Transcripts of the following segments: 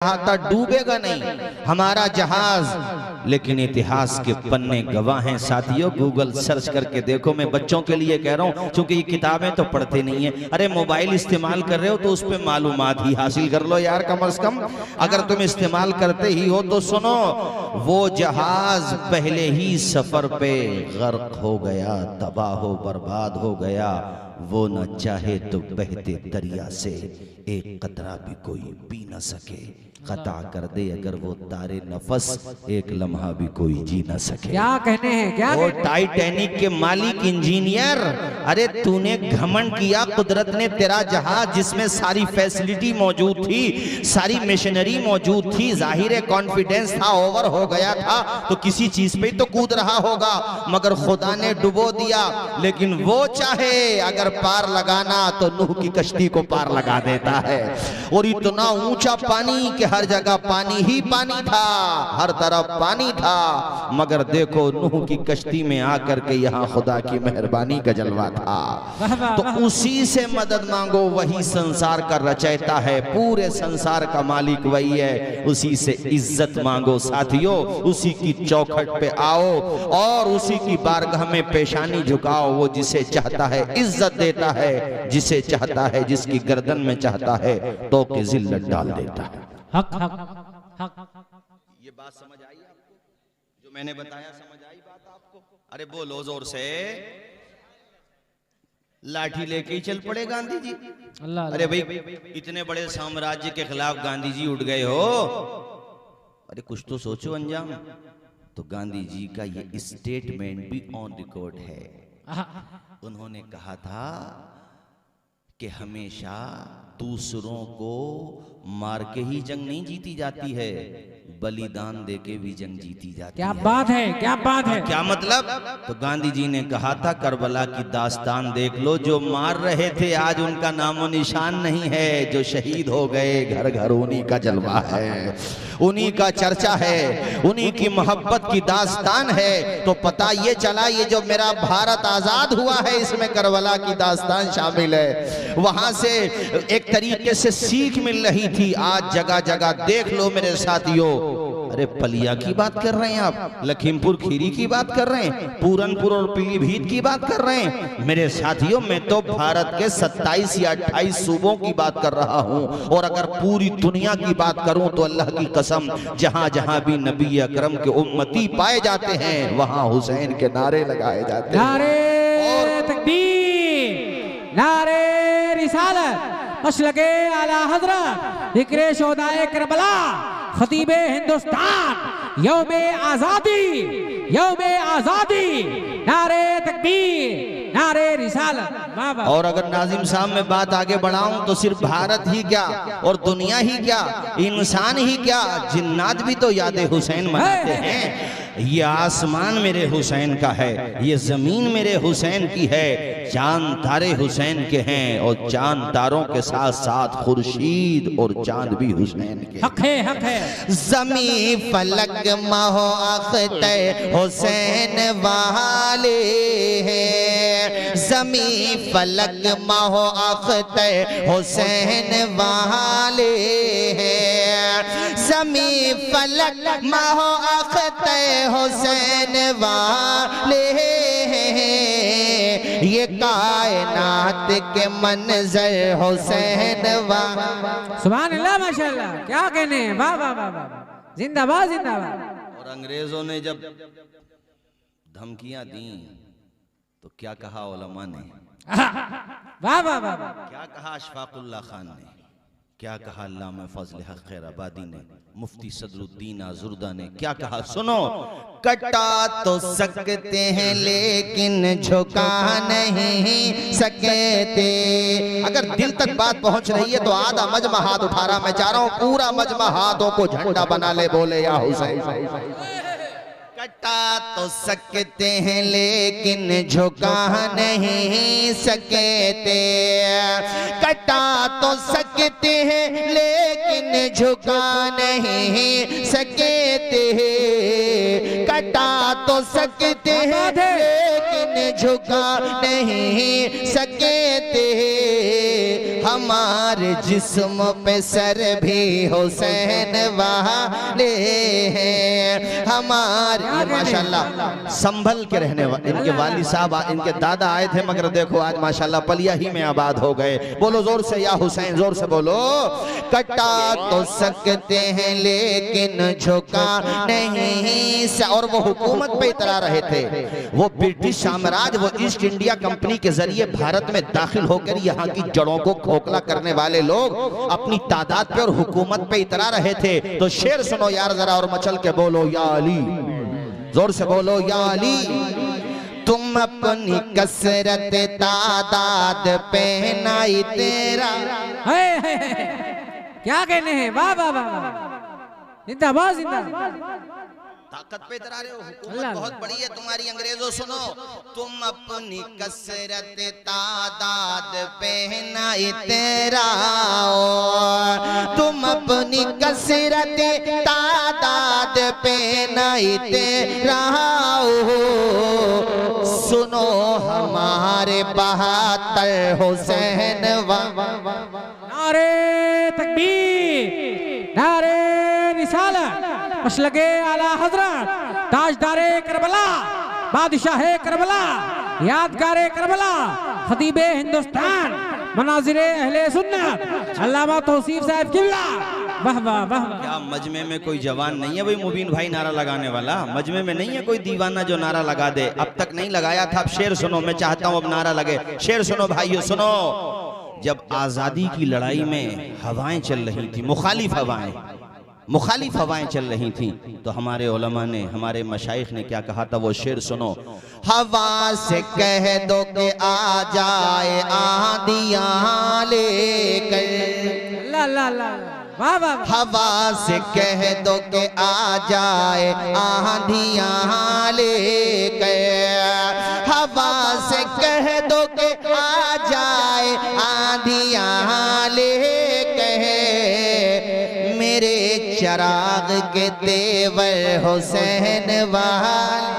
था डूबेगा नहीं हमारा जहाज, लेकिन इतिहास के पन्ने गवाह हैं साथियों। गूगल सर्च करके देखो। मैं बच्चों के लिए कह रहा हूं क्योंकि ये किताबें तो पढ़ते नहीं है। अरे मोबाइल इस्तेमाल कर रहे हो तो उस पे मालूमात ही हासिल कर लो यार, कम से कम। अगर तुम इस्तेमाल करते ही हो तो सुनो, वो जहाज पहले ही सफर पे गर्क हो गया, तबाह हो बर्बाद हो गया। वो न चाहे तो बहते दरिया से एक कतरा भी कोई पी न सके, कता कर दे अगर वो तारे नफस, एक लम्हा भी कोई जी न सके। क्या कहने हैं, क्या वो टाइटैनिक के मालिक इंजीनियर, अरे तूने घमंड किया, कुदरत ने तेरा जहाज जिसमें सारी फैसिलिटी मौजूद थी, सारी मशीनरी मौजूद थी, जाहिर है कॉन्फिडेंस था, ओवर हो गया था तो किसी चीज पे तो कूद रहा होगा, मगर खुदा ने डुबो दिया। लेकिन वो चाहे अगर पार लगाना तो नूह की कश्ती को पार लगा देता है। और इतना ऊंचा पानी कि हर जगह पानी ही पानी था, हर तरफ पानी था, मगर देखो नूह की कश्ती में आकर के यहाँ खुदा की मेहरबानी का जलवा था। तो उसी से मदद मांगो, वही संसार का रचयिता है, पूरे संसार का मालिक वही है, उसी से इज्जत मांगो साथियों। उसी की चौखट पे आओ और उसी की बारगाह में पेशानी झुकाओ। वो जिसे चाहता है इज्जत देता है, जिसे चाहता है, जिसकी गर्दन में चाहता है तो के जिल्लत डाल देता है। हक हक हक। ये बात समझ आई आपको? जो मैंने बताया समझ आई बात आपको? अरे बोलो जोर से। लाठी लेके ही चल पड़े गांधी जी। अल्लाह। अरे भाई इतने बड़े साम्राज्य के खिलाफ गांधी जी उठ गए हो, अरे कुछ तो सोचो अंजाम। तो गांधी जी का ये स्टेटमेंट भी ऑन रिकॉर्ड है। उन्होंने कहा था कि हमेशा दूसरों को मार के ही जंग नहीं जीती जाती है, बलिदान दे के भी जंग जीती जाती क्या है। बात है, क्या बात है। क्या मतलब? तो गांधी जी ने कहा था करबला की दास्तान देख लो, जो मार रहे थे आज उनका नामो निशान नहीं है, जो शहीद हो गए घर घर उन्हीं का जलवा है, उन्हीं का चर्चा है, उन्हीं की मोहब्बत की दास्तान है। तो पता ये चला ये जो मेरा भारत आजाद हुआ है इसमें करबला की दास्तान शामिल है। वहां से एक तरीके से सीख मिल रही थी। आज जगह जगह देख लो मेरे साथियों, अरे पलिया की बात कर रहे हैं आप, लखीमपुर खीरी की बात कर रहे हैं, पूरनपुर और पीलीभीत की बात कर रहे हैं। मेरे साथियों मैं तो भारत के 27 या 28 सूबों की बात कर रहा हूं, और अगर पूरी दुनिया की बात करूं तो अल्लाह की कसम जहां जहां भी नबी अकरम के उम्मती पाए जाते हैं वहां हुसैन के नारे लगाए जाते हैं। नारे तकबीर, नारे रिसालत, मसलके आला हजरत, जिक्रे शोदाए करबला, खतीबे हिंदुस्तान, यौमे आजादी, यौमे आजादी, नारे तकबीर, नारे रिसालत। और अगर नाजिम साहब में बात आगे बढ़ाऊं तो सिर्फ भारत ही क्या और दुनिया ही क्या, इंसान ही क्या, जिन्नात भी तो याद हुसैन मनाते हैं। ये आसमान मेरे हुसैन का है, ये जमीन मेरे हुसैन की है, चांद तारे हुसैन के हैं और चांद तारों के साथ साथ खुर्शीद और चांद भी हुसैन के। हक है, हक है। जमी फलक महो अख्तर हुसैन वाले हैं, जमी फलक महो अख्तर हुसैन वाले हैं, जमी फलक महो अख्तर हुसैन वाले हैं, ये कायनात के मंजर हुसैन वाले। सुभान अल्लाह, माशाअल्लाह, क्या कहने हैं, वाह वाह वाह वाह, जिंदाबाद जिंदाबाद। और अंग्रेजों ने जब धमकियां दी तो क्या कहा उलमा ने, वाह वाह वाह, क्या कहा अशफाकुल्लाह खान ने, क्या कहा अल्लामा फजल हक खैराबादी ने, मुफ्ती सदरुद्दीन आजुर्दा ने क्या कहा, सुनो। कटा तो सकते हैं लेकिन झुका नहीं सकते। अगर दिल तक बात पहुंच रही है तो आधा मजमा हाथ उठा रहा, मैं चाह रहा हूं पूरा मजमा हाथों को झंडा बना ले, बोले या हुसैन। कटा तो सकते हैं लेकिन झुका नहीं सकते, कटा तो सकते हैं लेकिन झुका नहीं सकते, कटा तो सकते हैं लेकिन झुका नहीं सकते, हम हमारे जिस्म पे सर भी हुसैन वाले हैं हमारे। माशाल्लाह संभल के रहने वाले इनके वाली साहब, इनके दादा आए थे मगर देखो आज माशाल्लाह पलिया ही में आबाद हो गए। बोलो जोर से या हुसैन, जोर से बोलो। कटा तो सकते हैं लेकिन झुका नहीं से। और वो हुकूमत पे इतरा रहे थे, वो ब्रिटिश साम्राज्य, वो ईस्ट इंडिया कंपनी के जरिए भारत में दाखिल होकर यहाँ की जड़ों को खोखला करने वाले लोग अपनी तादाद पे और हुकूमत पे इतरा रहे थे। तो शेर सुनो यार जरा और मचल के बोलो या अली, जोर से बोलो या अली। तुम अपनी कसरत तादाद पे नाई तेरा। क्या कहने हैं, वाह वाह वाह, जिंदाबाद जिंदाबाद। ताकत पे इतरा रहे हो, हुकूमत बहुत बड़ी है तुम्हारी। अंग्रेजों सुनो, तुम अपनी कसरत तादाद पे ना इतराओ, तुम अपनी कसरत तादाद पे ना इतराओ। सुनो हमारे 72 हुसैन नारे तकबीर, नारे रिसालत, मसलके आला हजरत, ताजदारे करबला, बादशाह करबला, यादगारे करबला, खतीबे हिंदुस्तान, मनाजिरे अहले सुन्नत, अल्लामा तौसीफ साहब किबला। वाह वाह वाह। क्या मजमे में कोई जवान नहीं है भाई मुबीन भाई नारा लगाने वाला? मजमे में नहीं है कोई दीवाना जो नारा लगा दे? अब तक नहीं लगाया था, अब शेर सुनो, मैं चाहता हूँ अब नारा लगे। शेर सुनो भाइयों सुनो। जब आजादी की लड़ाई में हवाएं चल रही थी, मुखालिफ हवाएं चल रही थी, तो हमारे उलमा ने, हमारे मशाइख ने क्या कहा था, वो शेर सुनो। हवा से कह दो कि आ जाए आंधियां लेकर, ला ला ला, वाह वाह। हवा से कह दो कि आ जाए आंधियां लेकर, हवा से कह दो कि आ जाए आंधियां लेकर, मेरे चराग के तेवर हुसैन वाले।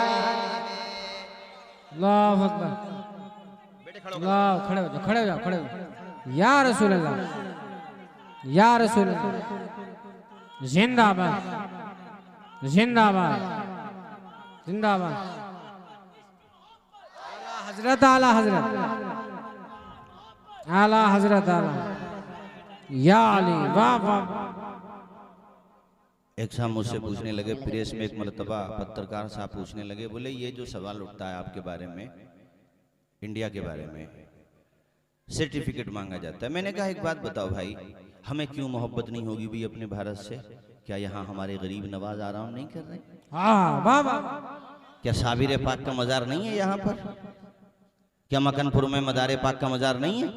अल्लाह अकबर, अल्लाह, खड़े हो जाओ, खड़े हो जाओ, खड़े हो जाओ। या रसूल अल्लाह, या रसूल अल्लाह, जिंदाबाद जिंदाबाद जिंदाबाद। हजरत आला हजरत, आला हजरत आला, या अली, वाह वाह। एक साहब मुझसे पूछने लगे प्रेस में, एक मरतबा पत्रकार साहब पूछने लगे, बोले ये जो सवाल उठता है आपके बारे में, इंडिया के बारे में, सर्टिफिकेट मांगा जाता है। मैंने कहा एक बात बताओ भाई, हमें क्यों मोहब्बत नहीं होगी भाई अपने भारत से? क्या यहाँ हमारे गरीब नवाज आराम नहीं कर रहे? हाँ वाह वाह। क्या साबिर पाक का मजार नहीं है यहाँ पर? क्या मकनपुर में मदार पाक का मजार नहीं है?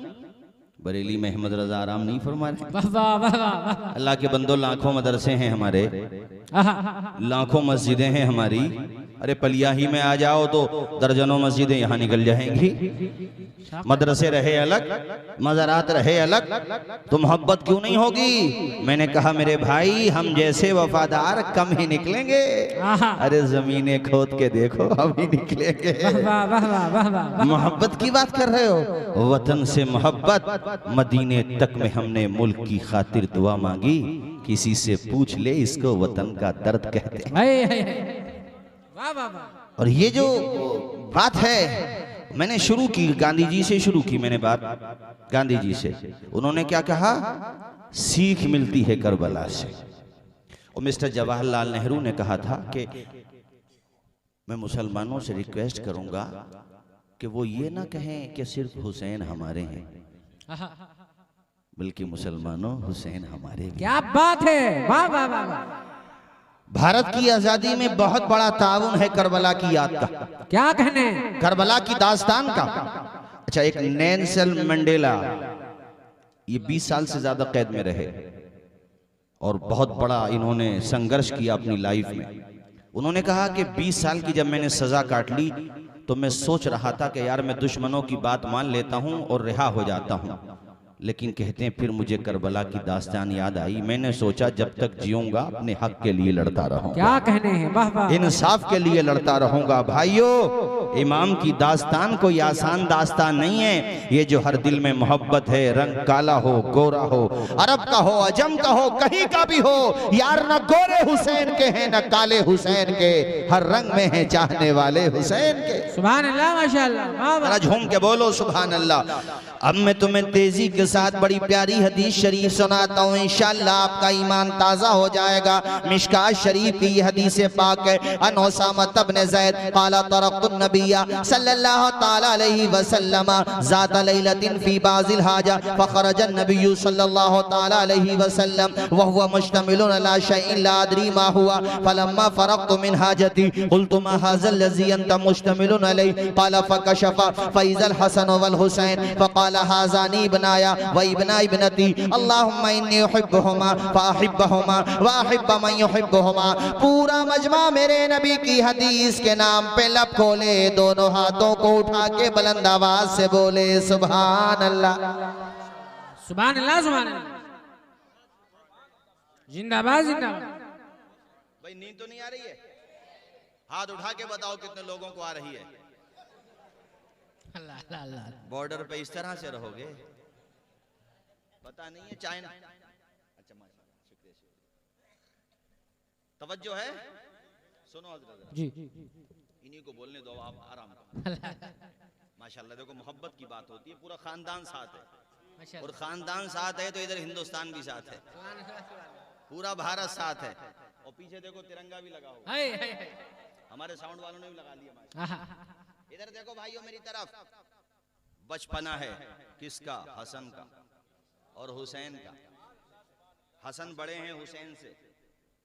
बरेली में अहमद रजा आराम नहीं फरमा रहे? वाह वाह वाह वाह। अल्लाह के बंदो, लाखों मदरसे हैं हमारे, लाखों मस्जिदें हैं हमारी। अरे पलिया ही में आ जाओ तो दर्जनों मस्जिदें यहाँ निकल जाएंगी। मदरसे रहे अलग, मज़ारात रहे अलग, तो मोहब्बत क्यों नहीं होगी? मैंने कहा मेरे भाई, हम जैसे वफादार कम ही निकलेंगे। अरे जमीने खोद के देखो, हम ही निकलेंगे। मोहब्बत की बात कर रहे हो? वतन से मोहब्बत, मदीने तक में हमने मुल्क की खातिर दुआ मांगी। किसी से पूछ ले, इसको वतन का दर्द कहते हैं। और ये जो बात है मैंने शुरू की, गांधी जी से शुरू की मैंने बात, गांधी जी से। उन्होंने क्या कहा? सीख मिलती है करबला से। और मिस्टर जवाहरलाल नेहरू ने कहा था कि मैं मुसलमानों से रिक्वेस्ट करूंगा कि वो ये ना कहें कि सिर्फ हुसैन हमारे हैं, बल्कि मुसलमानों हुसैन हमारे भी। क्या बात है, वाह वाह वाह। भारत की आजादी में बहुत बड़ा ताउन है करबला की याद का। क्या कहने? करबला की दास्तान का। अच्छा, एक नेल्सन मंडेला, ये 20 साल से ज्यादा कैद में रहे और बहुत बड़ा इन्होंने संघर्ष किया अपनी लाइफ में। उन्होंने कहा कि 20 साल की जब मैंने सजा काट ली तो मैं सोच रहा था कि यार मैं दुश्मनों की बात मान लेता हूं और रिहा हो जाता हूं, लेकिन कहते हैं फिर मुझे करबला की दास्तान याद आई। मैंने सोचा जब तक जीऊंगा अपने हक के लिए लड़ता रहूंगा। क्या कहने हैं, वाह वाह। इंसाफ के लिए लड़ता रहूंगा। भाइयों, इमाम की दास्तान कोई आसान दास्तान नहीं है। ये जो हर दिल में मोहब्बत है, रंग काला हो गोरा हो, अरब का हो अजम का हो, कहीं का भी हो यार, न गोरे हुसैन के हैं न काले हुसैन के, हर रंग में है चाहने वाले हुसैन के। सुभान अल्लाह माशाअल्लाह। जरा झूम के बोलो सुभान अल्लाह। अब मैं तुम्हें तेजी के साथ बड़ी प्यारी हदीस शरीफ सुनाता हूँ, इंशाअल्लाह आपका ईमान ताजा हो जाएगा। मिशकात शरीफ की ये हदीस पाक है। अन उसामा इब्न ज़ैद क़ाला तरक़्तु नबिय्या सल्लल्लाहु तआला अलैहि वसल्लम ज़ात लैलतिन फ़ी बाज़िल हाजा फ़ख़रज नबिय्यु सल्लल्लाहु तआला अलैहि वसल्लम व हुवा मुश्तमिलुन अला शैइन ला अदरी मा हुआ फ़लम्मा फ़रग़्तु मिन हाजती क़ुल्तु मा हाज़ल लज़ी अंत मुश्तमिलुन अलैहि क़ाला फ़कशफ़ फ़इज़ल हसन वल हुसैन फ़क़ाल हाज़ानी इब्नाया व इब्ना इब्नती अल्लाहुम्मा इन्नी उहिब्बुहुमा फ़अहिब्बहुमा व अहिब्ब मन युहिब्बुहुमा। पूरा मजमा मेरे नबी की हदीस के नाम पे लब खोले, दोनों हाथों को उठा के बुलंद आवाज से बोले सुभान अल्लाह। सुभान अल्लाह सुभान अल्लाह। जिंदाबाद जिंदाबाद। भाई नींद तो नहीं आ रही है? हाथ उठा के बताओ कितने लोगों को आ रही है। अल्लाह अल्लाह अल्लाह। बॉर्डर पे इस तरह से रहोगे? पता नहीं है चाइना। अच्छा माशाल्लाह, शुक्रिया शुक्रिया। तवज्जो है, सुनो हज़रत जी इन्हीं को बोलने दो, आप आराम करो। माशाल्लाह देखो मोहब्बत की बात होती है, पूरा खानदान साथ है, और खानदान साथ है तो इधर हिंदुस्तान भी साथ है, पूरा भारत साथ है। और पीछे देखो तिरंगा भी लगा हुआ है, हमारे साउंड वालों ने भी लगा लिया। इधर देखो भाइयों मेरी तरफ, बचपना है किसका? हसन का और हुसैन का। हसन बड़े हैं हुसैन से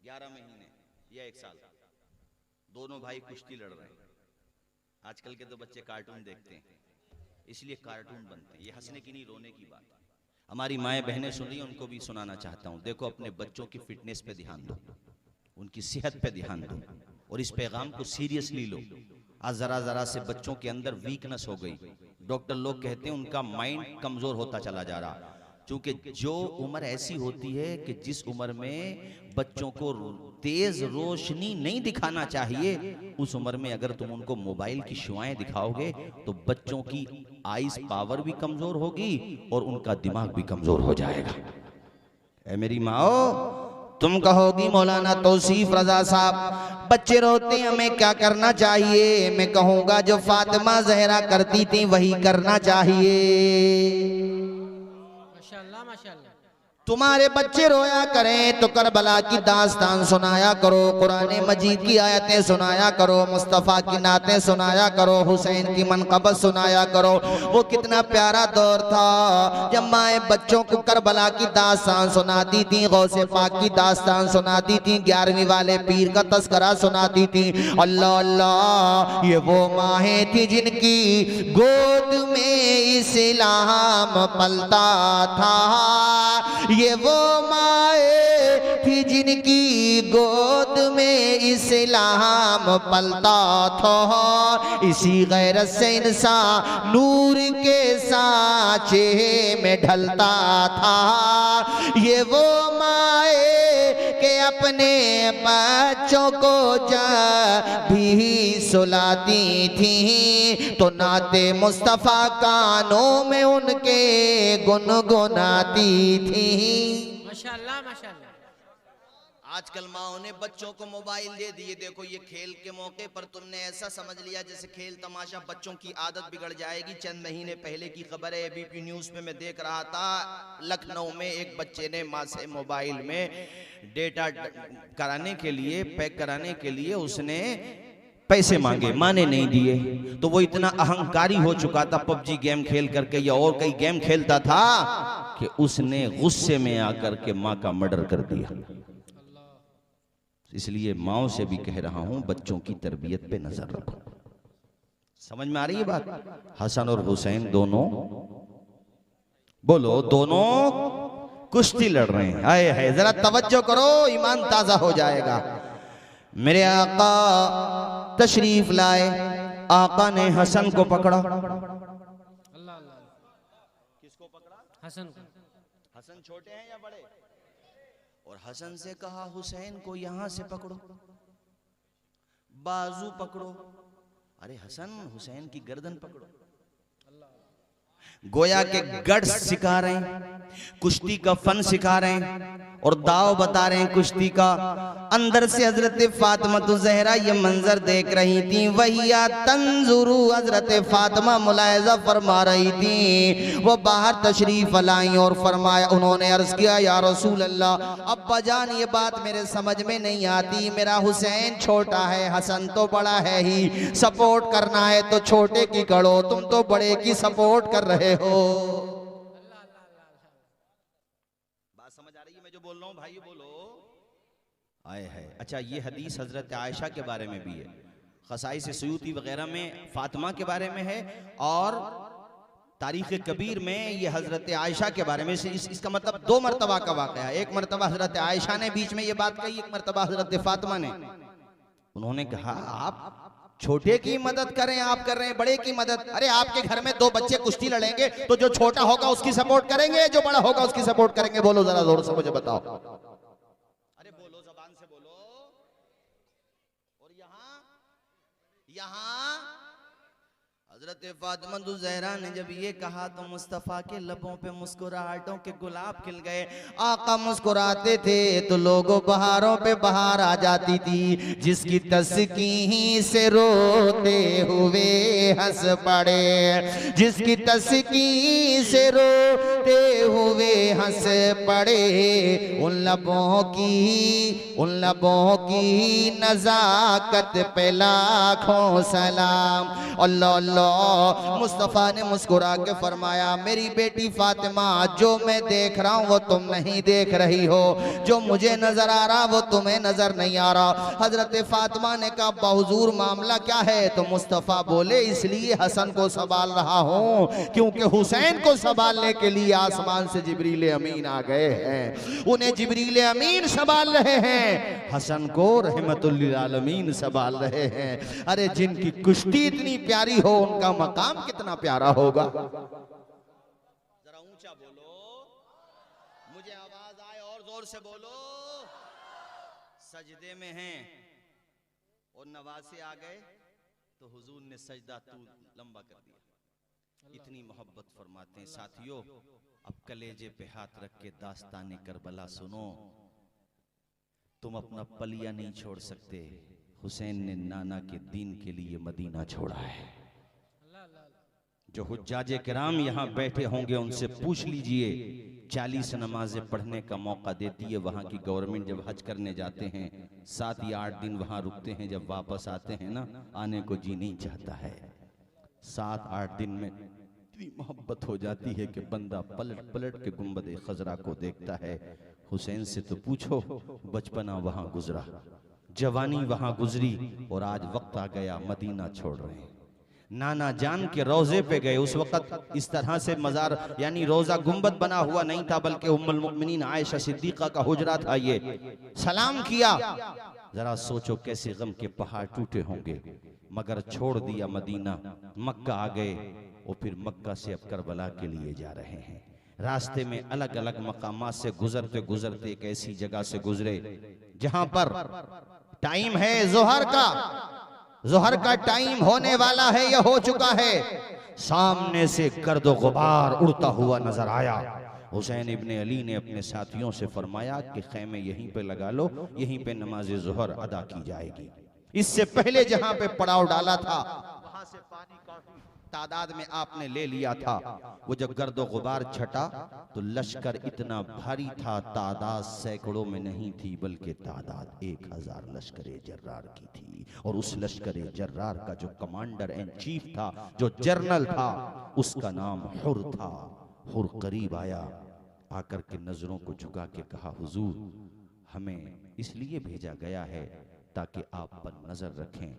11 महीने या 1 साल, दोनों भाई कुश्ती लड़ रहे हैं। आजकल के तो बच्चे कार्टून देखते हैं, इसलिए कार्टून बनते हैं। ये हंसने की नहीं, रोने की बात है। हमारी माएँ बहनें सुन रही हैं, उनको भी सुनाना चाहता हूँ। देखो अपने बच्चों की फिटनेस पे ध्यान दो, उनकी सेहत पे ध्यान दो, और इस पैगाम को सीरियसली लो। आज जरा जरा से बच्चों के अंदर वीकनेस हो गई। डॉक्टर लोग कहते हैं उनका माइंड कमजोर होता चला जा रहा, क्योंकि जो उम्र ऐसी होती है कि जिस उम्र में बच्चों को तेज रोशनी नहीं दिखाना चाहिए, उस उम्र में अगर तुम उनको मोबाइल की शुआएं दिखाओगे तो बच्चों की आइज पावर भी कमजोर होगी और उनका दिमाग भी कमजोर हो जाएगा। ऐ मेरी माओ, तुम कहोगी मौलाना तौसीफ रजा साहब बच्चे रोते हैं हमें क्या करना चाहिए? मैं कहूंगा जो फातिमा जहरा करती थी वही करना चाहिए। माशाअल्लाह माशाअल्लाह। तुम्हारे बच्चे रोया करें तो करबला की दास्तान सुनाया करो, कुरान मजीद की आयतें सुनाया करो, मुस्तफ़ा की नातें सुनाया करो, हुसैन की मनक़बत सुनाया करो। वो कितना प्यारा दौर था जब माएँ बच्चों को करबला की दास्तान सुनाती थी, गौसे पाक की दास्तान सुनाती थी, 11वीं वाले पीर का तस्करा सुनाती थी। अल्लाह अल्लाह, ये वो माहें थी जिनकी गोद में इस्लाम पलता था, ये वो माए थी जिनकी गोद में इस्लाम पलता था। इसी गैरत से इंसान नूर के सांचे में ढलता था। ये वो माए के अपने बच्चों को जब भी सुलाती थी तो नाते मुस्तफ़ा कानों में उनके गुनगुनाती थी। माशाअल्लाह माशाअल्लाह। आजकल माओ ने बच्चों को मोबाइल दे दिए। देखो ये खेल के मौके पर तुमने ऐसा समझ लिया जैसे खेल तमाशा, बच्चों की आदत बिगड़ जाएगी। चंद महीने पहले की खबर है, एबीपी न्यूज में मैं देख रहा था, लखनऊ में एक बच्चे ने माँ से मोबाइल में डेटा कराने के लिए, पैक कराने के लिए उसने पैसे मांगे, माँ ने नहीं दिए, तो वो इतना अहंकारी हो चुका था, पबजी गेम खेल करके या और कई गेम खेलता था कि उसने गुस्से में आकर के माँ का मर्डर कर दिया। इसलिए माओ से भी कह रहा हूं, बच्चों की तरबियत पे नजर रखो। समझ में आ रही है बात? हसन और हुसैन दोनों, बोलो, दोनों कुश्ती लड़ रहे हैं। आए है, जरा तवज्जो करो, ईमान ताजा हो जाएगा। मेरे आका तशरीफ लाए, आका ने हसन को पकड़ा। अल्लाह अल्लाह। किसको पकड़ा? हसन को। हसन छोटे हैं या बड़े? और हसन से कहा हुसैन को यहां से पकड़ो, बाजू पकड़ो, अरे हसन हुसैन की गर्दन पकड़ो। गोया के गट्स सिखा रहे हैं, कुश्ती का फन सिखा रहे हैं और दाव बता रहे हैं कुश्ती का। अंदर से हजरत फातिमा तो ज़हरा ये मंजर देख रही थी। वहिया तंजुरू, हजरत फातिमा मुलायजा फरमा रही थी। वो बाहर तशरीफ लाई और फरमाया, उन्होंने अर्ज किया या रसूल अल्लाह, अब्बा जान ये बात मेरे समझ में नहीं आती, मेरा हुसैन छोटा है, हसन तो बड़ा है ही, सपोर्ट करना है तो छोटे की करो, तुम तो बड़े की सपोर्ट कर रहे हो। बात समझ आ रही है मैं जो बोल रहा हूं भाई? बोलो आए है। अच्छा, ये हदीस हजरत आयशा के बारे में भी है, खसाई से सुयूती वगैरह में फातिमा के बारे में है और तारीख कबीर में ये हजरत आयशा के बारे में। इसका मतलब दो मरतबा का वाक़या है। एक मरतबा हजरत आयशा ने बीच में ये बात कही, एक मरतबा हजरत फातिमा ने। उन्होंने कहा आप छोटे की मदद करें, आप कर रहे हैं बड़े की मदद। अरे आपके घर में दो बच्चे कुश्ती लड़ेंगे तो जो छोटा होगा उसकी सपोर्ट करेंगे, जो बड़ा होगा उसकी सपोर्ट करेंगे। बोलो जरा जोर से मुझे बताओ। अरे बोलो, जबान से बोलो। और यहाँ हजरत फातिमा ज़हरा ने जब ये कहा तो मुस्तफ़ा के लबों पे मुस्कुराहटों के गुलाब खिल गए। आका मुस्कुराते थे तो लोगों बहारों पे बहार आ जाती थी। जिसकी तस्कीन से रोते हुए हंस पड़े, जिसकी तस्कीन से रोते हुए हंस पड़े, उन लबों की नज़ाकत पे लाखों सलाम। अल्लाह अल्लाह। मुस्तफ़ा ने मुस्कुरा के फरमाया, मेरी बेटी फातिमा, जो मैं देख रहा हूं वो तुम नहीं देख रही हो, जो मुझे नजर आ रहा वो तुम्हें नजर नहीं आ रहा। हजरत फातिमा ने कहा, बहुजूर मामला क्या है? तो मुस्तफ़ा बोले, इसलिए हसन को संभाल रहा हूं क्योंकि हुसैन को संभालने के लिए आसमान से जिब्रील अमीन आ गए हैं। उन्हें जिब्रील अमीन संभाल रहे हैं, हसन को रहमतुल लिल आलमीन संभाल रहे हैं। अरे जिनकी कुश्ती इतनी प्यारी हो उनका मकाम कितना प्यारा होगा। जरा ऊंचा बोलो, मुझे आवाज आए और जोर से बोलो। सजदे में हैं और नवासे आ गए तो हुजूर ने सजदा तू लंबा कर दिया। इतनी मोहब्बत फरमाते हैं। साथियों, अब कलेजे पे हाथ रख के दास्ताने करबला सुनो। तुम अपना पलिया नहीं छोड़ सकते। हुसैन ने नाना के दीन के लिए मदीना छोड़ा है। जो हुज्जाजे किराम यहाँ बैठे होंगे उनसे पूछ लीजिए, 40 नमाजें पढ़ने का मौका देती है वहाँ की गवर्नमेंट। जब हज करने जाते हैं 7 या 8 दिन वहाँ रुकते हैं, जब वापस आते हैं ना, आने को जी नहीं चाहता है। 7-8 दिन में इतनी मोहब्बत हो जाती है कि बंदा पलट पलट के गुंबद खजरा को देखता है। हुसैन से तो पूछो, बचपना वहाँ गुजरा, जवानी वहाँ गुजरी और आज वक्त आ गया मदीना छोड़ रहे हैं। नाना जान के रोजे पे गए, उस वक्त इस तरह से मजार यानी रोजा गुंबद बना हुआ नहीं था, बल्कि उम्मुल मुमिनीन आयशा सिद्दीका का हुजरा था। ये सलाम किया, जरा सोचो कैसे गम के पहाड़ टूटे होंगे, मगर छोड़ दिया मदीना, मक्का आ गए और फिर मक्का से अब करबला के लिए जा रहे हैं। रास्ते में अलग अलग मकामात से गुजरते गुजरते एक ऐसी जगह से गुजरे जहां पर टाइम है जोहर का टाइम होने वाला है या हो चुका है। सामने से गर्द गुबार उड़ता हुआ नजर आया। हुसैन इब्ने अली ने अपने साथियों से फरमाया कि खैमे यहीं पे लगा लो, यहीं पे नमाज जोहर अदा की जाएगी। इससे पहले जहां पे पड़ाव डाला था वहां से पानी काफी तादाद में आपने ले लिया था। वो जब गर्द गुबार छटा तो लश्कर इतना भारी था, तादाद सैकड़ों में नहीं थी बल्कि तादाद 1000 लश्कर जर्रार की थी। और उस लश्कर जर्रार का जो कमांडर एंड चीफ था, जो जनरल था, उसका नाम हुर था। हुर करीब आया, आकर के नजरों को झुका के कहा, हुजूर हमें इसलिए भेजा गया है ताकि आप पर नजर रखें।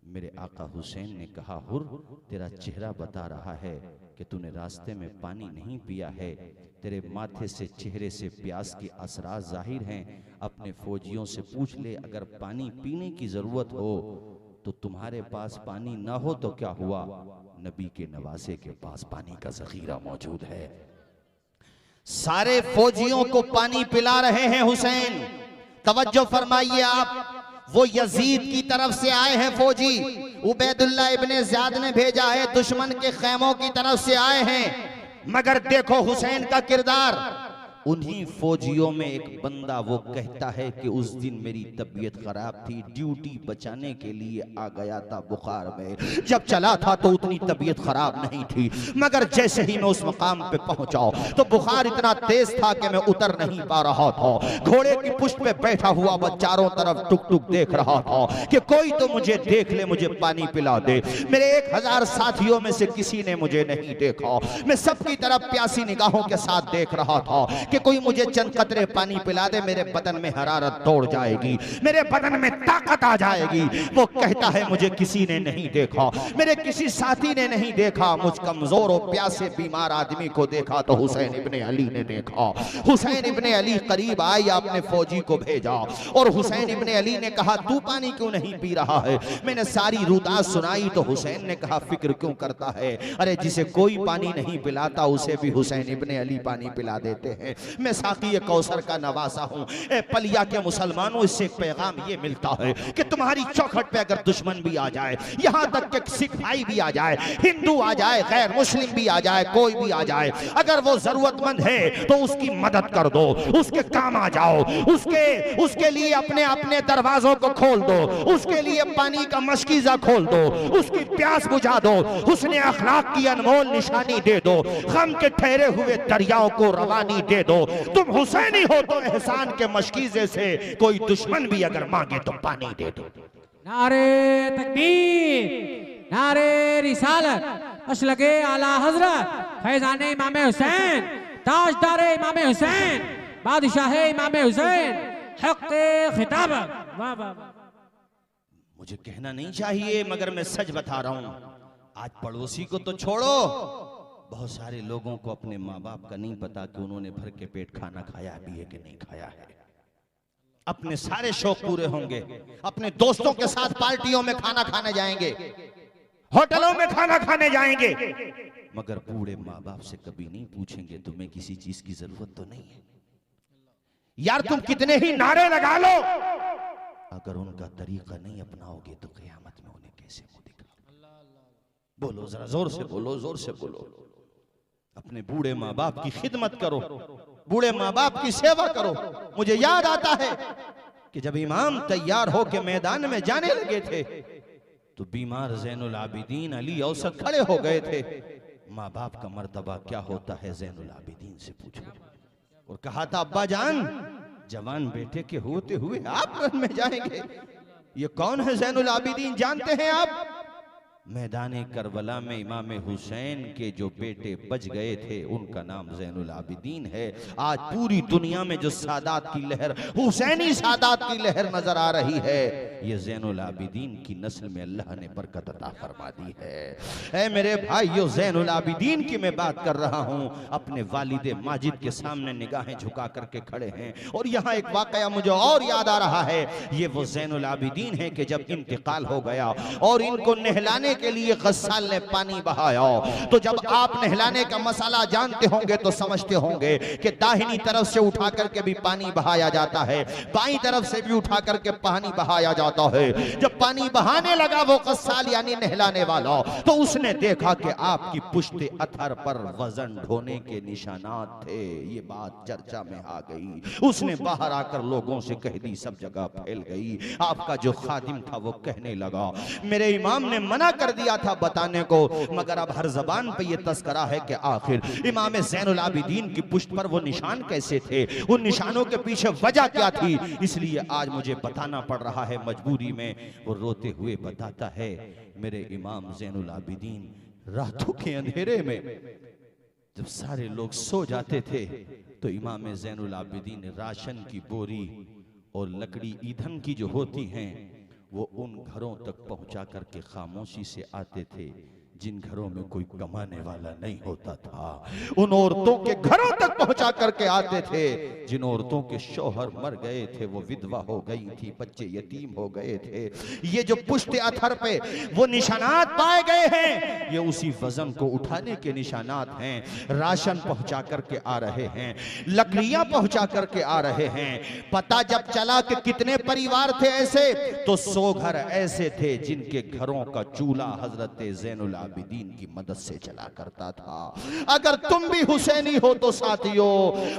मेरे आका हुसैन ने कहा, हुर तेरा चेहरा बता रहा है कि तूने रास्ते में पानी नहीं पिया है, तेरे माथे से चेहरे से प्यास के असरार जाहिर हैं। अपने फौजियों से पूछ ले, अगर पानी पीने की जरूरत हो तो तुम्हारे पास पानी ना हो तो क्या हुआ, नबी के नवासे के पास पानी का जखीरा मौजूद है। सारे फौजियों को पानी पिला रहे हैं हुसैन। तवज्जो फरमाइए आप, वो यजीद की तरफ से आए हैं फौजी, उबैदुल्लाह इब्ने ज़ियाद ने भेजा है, दुश्मन के खैमों की तरफ से आए हैं। मगर देखो हुसैन का किरदार। उन्हीं फौजियों में एक बंदा वो कहता है कि उस दिन मेरी तबीयत खराब थी, ड्यूटी बचाने के लिए आ गया था बुखार में। जब चला था तो उतनी तबीयत खराब नहीं थी, मगर जैसे ही मैं उस मकाम पे पहुंचा तो बुखार इतना तेज था कि मैं उतर नहीं पा रहा था। घोड़े की पुष्ट पे बैठा हुआ मैं चारों तरफ टुक टुक देख रहा था कि कोई तो मुझे देख ले, मुझे पानी पिला दे। मेरे 1000 साथियों में से किसी ने मुझे नहीं देखा। मैं सबकी तरफ प्यासी निगाहों के साथ देख रहा था कि कोई मुझे चंद कतरे पानी पिला दे, मेरे बदन में हरारत दौड़ जाएगी, मेरे बदन में ताकत आ जाएगी। वो कहता है मुझे किसी ने नहीं देखा, मेरे किसी साथी ने नहीं देखा। मुझ कमजोर और प्यासे बीमार आदमी को देखा तो हुसैन इब्ने अली ने देखा। हुसैन इब्ने अली करीब आए, आपने फौजी को भेजा और हुसैन इब्ने अली ने कहा तू पानी क्यों नहीं पी रहा है? मैंने सारी रुदात सुनाई तो हुसैन ने कहा फिक्र क्यों करता है, अरे जिसे कोई पानी नहीं पिलाता उसे भी हुसैन इब्ने अली पानी पिला देते हैं। मैं साकी कौसर का नवासा हूं। पलिया के मुसलमानों, इससे एक पैगाम ये मिलता है कि तुम्हारी चौखट पे अगर दुश्मन भी आ जाए, यहां तक कि सिख भाई भी आ जाए, हिंदू आ जाए, गैर मुस्लिम भी आ जाए, कोई भी आ जाए, अगर वो जरूरतमंद है तो उसकी मदद कर दो, उसके काम आ जाओ, उसके लिए अपने अपने दरवाजों को खोल दो, उसके लिए पानी का मशकीजा खोल दो, उसकी प्यास बुझा दो, हुस्न अखलाक की अनमोल निशानी दे दो, गम के ठहरे हुए दरियाओं को रवानी दे दो। तुम हुसैनी हो तो एहसान के मशकीजे से कोई दुश्मन भी अगर मांगे तो पानी दे दो। नारे तकबीर, नारे रिसालत, अशलगे आला हजरत फैजाने इमाम हुसैन, ताजदार इमाम हुसैन, बादशाह इमाम हुसैन, हक खिताब। वाह वाह। मुझे कहना नहीं चाहिए मगर मैं सच बता रहा हूं। आज पड़ोसी को तो छोड़ो, बहुत सारे लोगों को अपने माँ बाप का नहीं पता कि उन्होंने भर के पेट खाना खाया भी है कि नहीं खाया है। अपने सारे शौक पूरे होंगे, अपने दोस्तों के साथ पार्टियों में खाना खाने जाएंगे, होटलों में खाना खाने जाएंगे, मगर बूढ़े माँ बाप से कभी नहीं पूछेंगे तुम्हें किसी चीज की जरूरत तो नहीं है। यार तुम कितने ही नारे लगा लो, अगर उनका तरीका नहीं अपनाओगे तो क़यामत में उन्हें कैसे मुंह दिखाओगे? बोलो जरा जोर से बोलो, जोर से बोलो। अपने बूढ़े माँ बाप की खिदमत करो, बूढ़े माँ बाप की सेवा करो। मुझे याद आता है कि जब इमाम तैयार होके मैदान में जाने लगे थे तो बीमार ज़ैनुल आबिदीन अली औसत खड़े हो गए थे। माँ बाप का मर्तबा क्या होता है ज़ैनुल आबिदीन से पूछो। और कहा था अब्बा जान, जवान बेटे के होते हुए आप रन में जाएंगे, ये कौन है ज़ैनुल आबिदीन जानते हैं आप? मैदान करबला में इमाम हुसैन के जो बेटे बच गए थे उनका नाम ज़ैनुल आबिदीन है। आज पूरी दुनिया में जो सादात की लहर, हुसैनी सादात की लहर नजर आ रही है, ये ज़ैनुल आबिदीन की नस्ल में अल्लाह ने बरकत अता फरमा दी है। ऐ मेरे भाइयों, ज़ैनुल आबिदीन की मैं बात कर रहा हूँ। अपने वालिद माजिद के सामने निगाहें झुका करके खड़े हैं। और यहाँ एक वाकया मुझे और याद आ रहा है। ये वो ज़ैनुल आबिदीन है कि जब इंतकाल हो गया और इनको नहलाने के लिए गस्साल ने पानी बहाया, तो जब आप नहलाने का मसाला जानते होंगे तो समझते होंगे कि दाहिनी तरफ से उठा करके भी पानी बहाया जाता है, बाईं तरफ से भी उठा करके पानी बहाया जाता है। जब पानी बहाने लगा वो गस्साल यानी नहलाने वाला, तो उसने देखा कि आपकी पुश्ते अथर पर वजन ढोने के निशानात थे। ये बात चर्चा में आ गई। उसने बाहर आकर लोगों से कह दी, सब जगह फैल गई। आपका जो खादिम था वो कहने लगा, मेरे इमाम ने मना कर दिया था बताने को, मगर अब हर जबान पे ये तस्करा है कि आखिर इमाम ज़ैनुल आबिदीन की पुश्त पर वो निशान कैसे थे, उन निशानों के पीछे वजह क्या थी, इसलिए आज मुझे बताना पड़ रहा है मजबूरी में। वो रोते हुए बताता है, मेरे इमाम ज़ैनुल आबिदीन रातों के अंधेरे में जब सारे लोग सो जाते थे तो इमाम ज़ैनुल आबिदीन राशन की बोरी और लकड़ी ईंधन की जो होती हैं वो उन घरों तक पहुंचा करके खामोशी से आते थे जिन घरों में कोई कमाने वाला नहीं होता था, उन औरतों के घरों तक पहुंचा करके आते थे। जिन औरतों के शौहर मर गए थे, वो विधवा हो गई थी, बच्चे यतीम हो गए थे। ये जो पुश्त अथर पे वो निशानात पाए गए हैं, ये उसी वजन को उठाने के निशानात हैं। राशन पहुंचा करके आ रहे हैं, लकड़ियां पहुंचा करके आ रहे हैं। पता जब चला कि कितने परिवार थे ऐसे, तो 100 घर ऐसे थे जिनके घरों का चूल्हा हजरत ज़ैनुल आबिदीन की मदद से चला करता था। अगर तुम भी हुसैनी हो तो साथियों,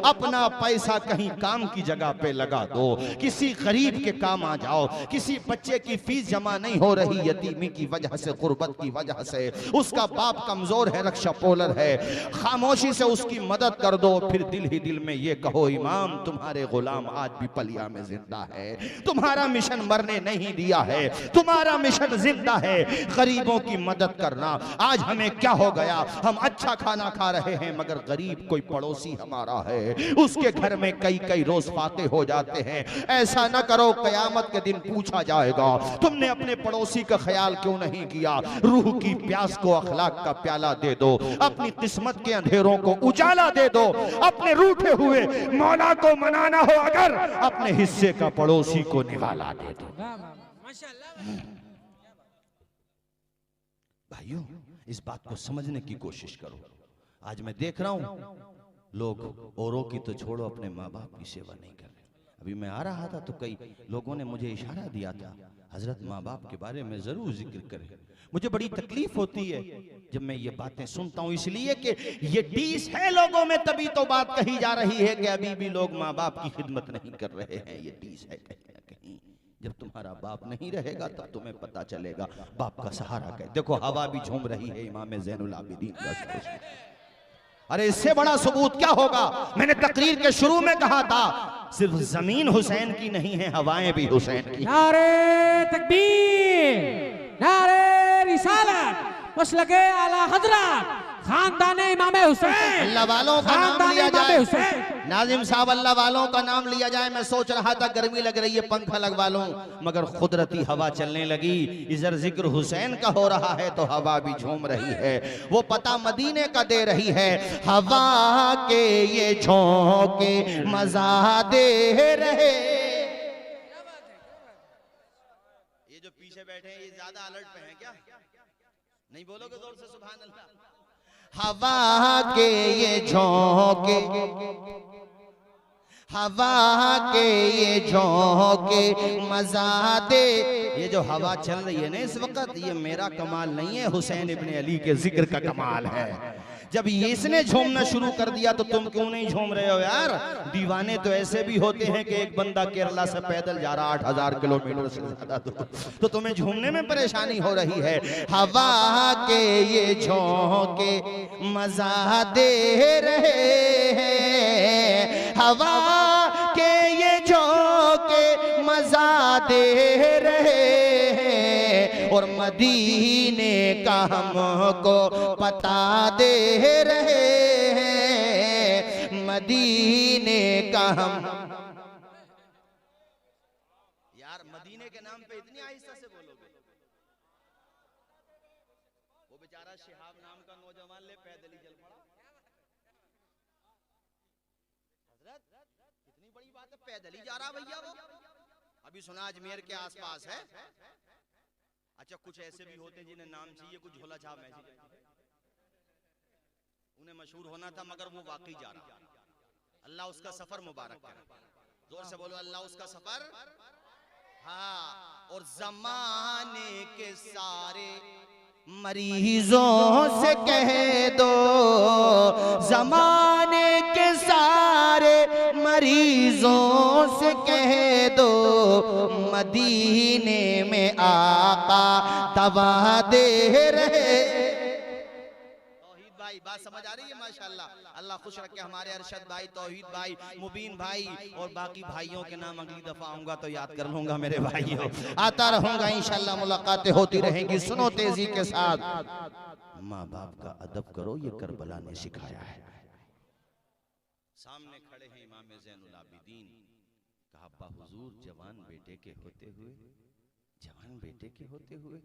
अपना पैसा कहीं काम की जगह पे लगा दो, किसी गरीब के काम आ जाओ। किसी बच्चे की फीस जमा नहीं हो रही, यतीमी की वजह से, गुर्बत की वजह से, उसका बाप कमजोर है, रक्षा पोलर है, खामोशी से उसकी मदद कर दो। फिर दिल ही दिल में ये कहो, इमाम तुम्हारे गुलाम आज भी पलिया में जिंदा है, तुम्हारा मिशन मरने नहीं दिया है, तुम्हारा मिशन जिंदा है, गरीबों की मदद करना। आज हमें क्या हो गया, हम अच्छा खाना खा रहे हैं मगर गरीब कोई पड़ोसी हमारा है, उसके घर में कई कई रोज फाते हो जाते हैं। ऐसा न करो, कयामत के दिन पूछा जाएगा तुमने अपने पड़ोसी का ख्याल क्यों नहीं किया। रूह की प्यास को अखलाक का प्याला दे दो, अपनी किस्मत के अंधेरों को उजाला दे दो। अपने रूठे हुए मौला को मनाना हो अगर, अपने हिस्से का पड़ोसी को निवाला दे दो। भाइयों, इस बात को समझने की कोशिश करो। आज मैं देख रहा हूं लोग औरों की तो छोड़ो, अपने माँ बाप की सेवा नहीं कर रहे। अभी मैं आ रहा था तो कई लोगों ने मुझे इशारा दिया था, हजरत माँ बाप के बारे में जरूर जिक्र करें। मुझे बड़ी तकलीफ होती है जब मैं ये बातें सुनता हूँ, इसलिए कि ये डीस है लोगों में, तभी तो बात कही जा रही है कि अभी भी लोग माँ बाप की खिदमत नहीं कर रहे हैं। ये डीस है कहीं ना कहीं। जब तुम्हारा बाप नहीं रहेगा तब तुम्हें पता चलेगा बाप का सहारा क्या। देखो हवा भी झूम रही है इमाम ज़ैनुल आबिदीन का। अरे इससे बड़ा सबूत क्या होगा। मैंने तकरीर के शुरू में कहा था, सिर्फ जमीन हुसैन की नहीं है, हवाएं भी हुसैन की। नारे तकबीर, नारे रिसालत, मसलके आला हजरत, खानदाने इमाम हुसैन। अल्लाह वालों का नाम लिया जाए, हुसैन। नाजिम साहब अल्लाह वालों का नाम लिया जाए। मैं सोच रहा था गर्मी लग रही है, पंखा लगवा लूं, मगर कुदरती हवा चलने लगी। इधर जिक्र हुसैन का हो रहा है तो हवा भी झूम रही है। वो पता मदीने का दे रही है, हवा के ये झोंके मजा दे रहे। ये जो पीछे बैठे हैं ये ज्यादा अलर्ट पे हैं क्या? नहीं बोलोगे जोर से सुभान अल्लाह। हवा के ये झोंके, हवा के ये झोंके मजा दे। ये जो हवा चल रही है ना इस वक्त, ये मेरा कमाल नहीं है, हुसैन इब्ने अली के जिक्र का कमाल है। जब ये इसने झूमना शुरू कर दिया तो तुम क्यों नहीं झूम रहे हो यार। दीवाने तो ऐसे भी होते हैं कि एक बंदा केरला से पैदल जा रहा 8000 किलोमीटर से ज्यादा दूर, तो तुम्हें झूमने में परेशानी हो रही है। हवा के ये झोंके मजा दे रहे हैं, हवा के ये झोंके मजा दे रहे हैं, और मदीने का हमको पता दे रहे हैं, मदीने का हम। यार मदीने के नाम पे इतनी आहिस्ता से बोलोगे। वो बेचारा शिहाब नाम का नौजवान ले पैदल ही चल पड़ा। हजरत कितनी बड़ी बात है, पैदल ही जा रहा भैया वो। अभी सुना अजमेर के आसपास है। अच्छा कुछ ऐसे भी होते हैं जिन्हें नाम चाहिए, कुछ झोला छाप मैसी, उन्हें मशहूर होना था मगर वो वाकई जा रहा। अल्लाह उसका सफर मुबारक करे। जोर से बोलो अल्लाह उसका सफर। हाँ, और जमाने के सारे मरीजों से कह दो, जमाने के सारे मरीजों से कह दो, मदीने में आका दवा दे रहे। तौहीद भाई बात समझ आ रही है माशाल्लाह। अल्लाह खुश रखे हमारे अरशद भाई, तौहीद भाई, मुबीन भाई और बाकी भाइयों के नाम अगली दफा आऊंगा तो याद कर लूंगा मेरे भाइयों। आता रहूंगा इंशाल्लाह, मुलाकातें होती रहेंगी। सुनो तेजी के साथ, माँ बाप का अदब करो, ये करबला ने सिखाया है। सामने खड़े हैं इमाम ज़ैनुल आबिदीन। कहा अब्बा हुजूर जवान बेटे के होते हुए जवान बेटे के होते हुए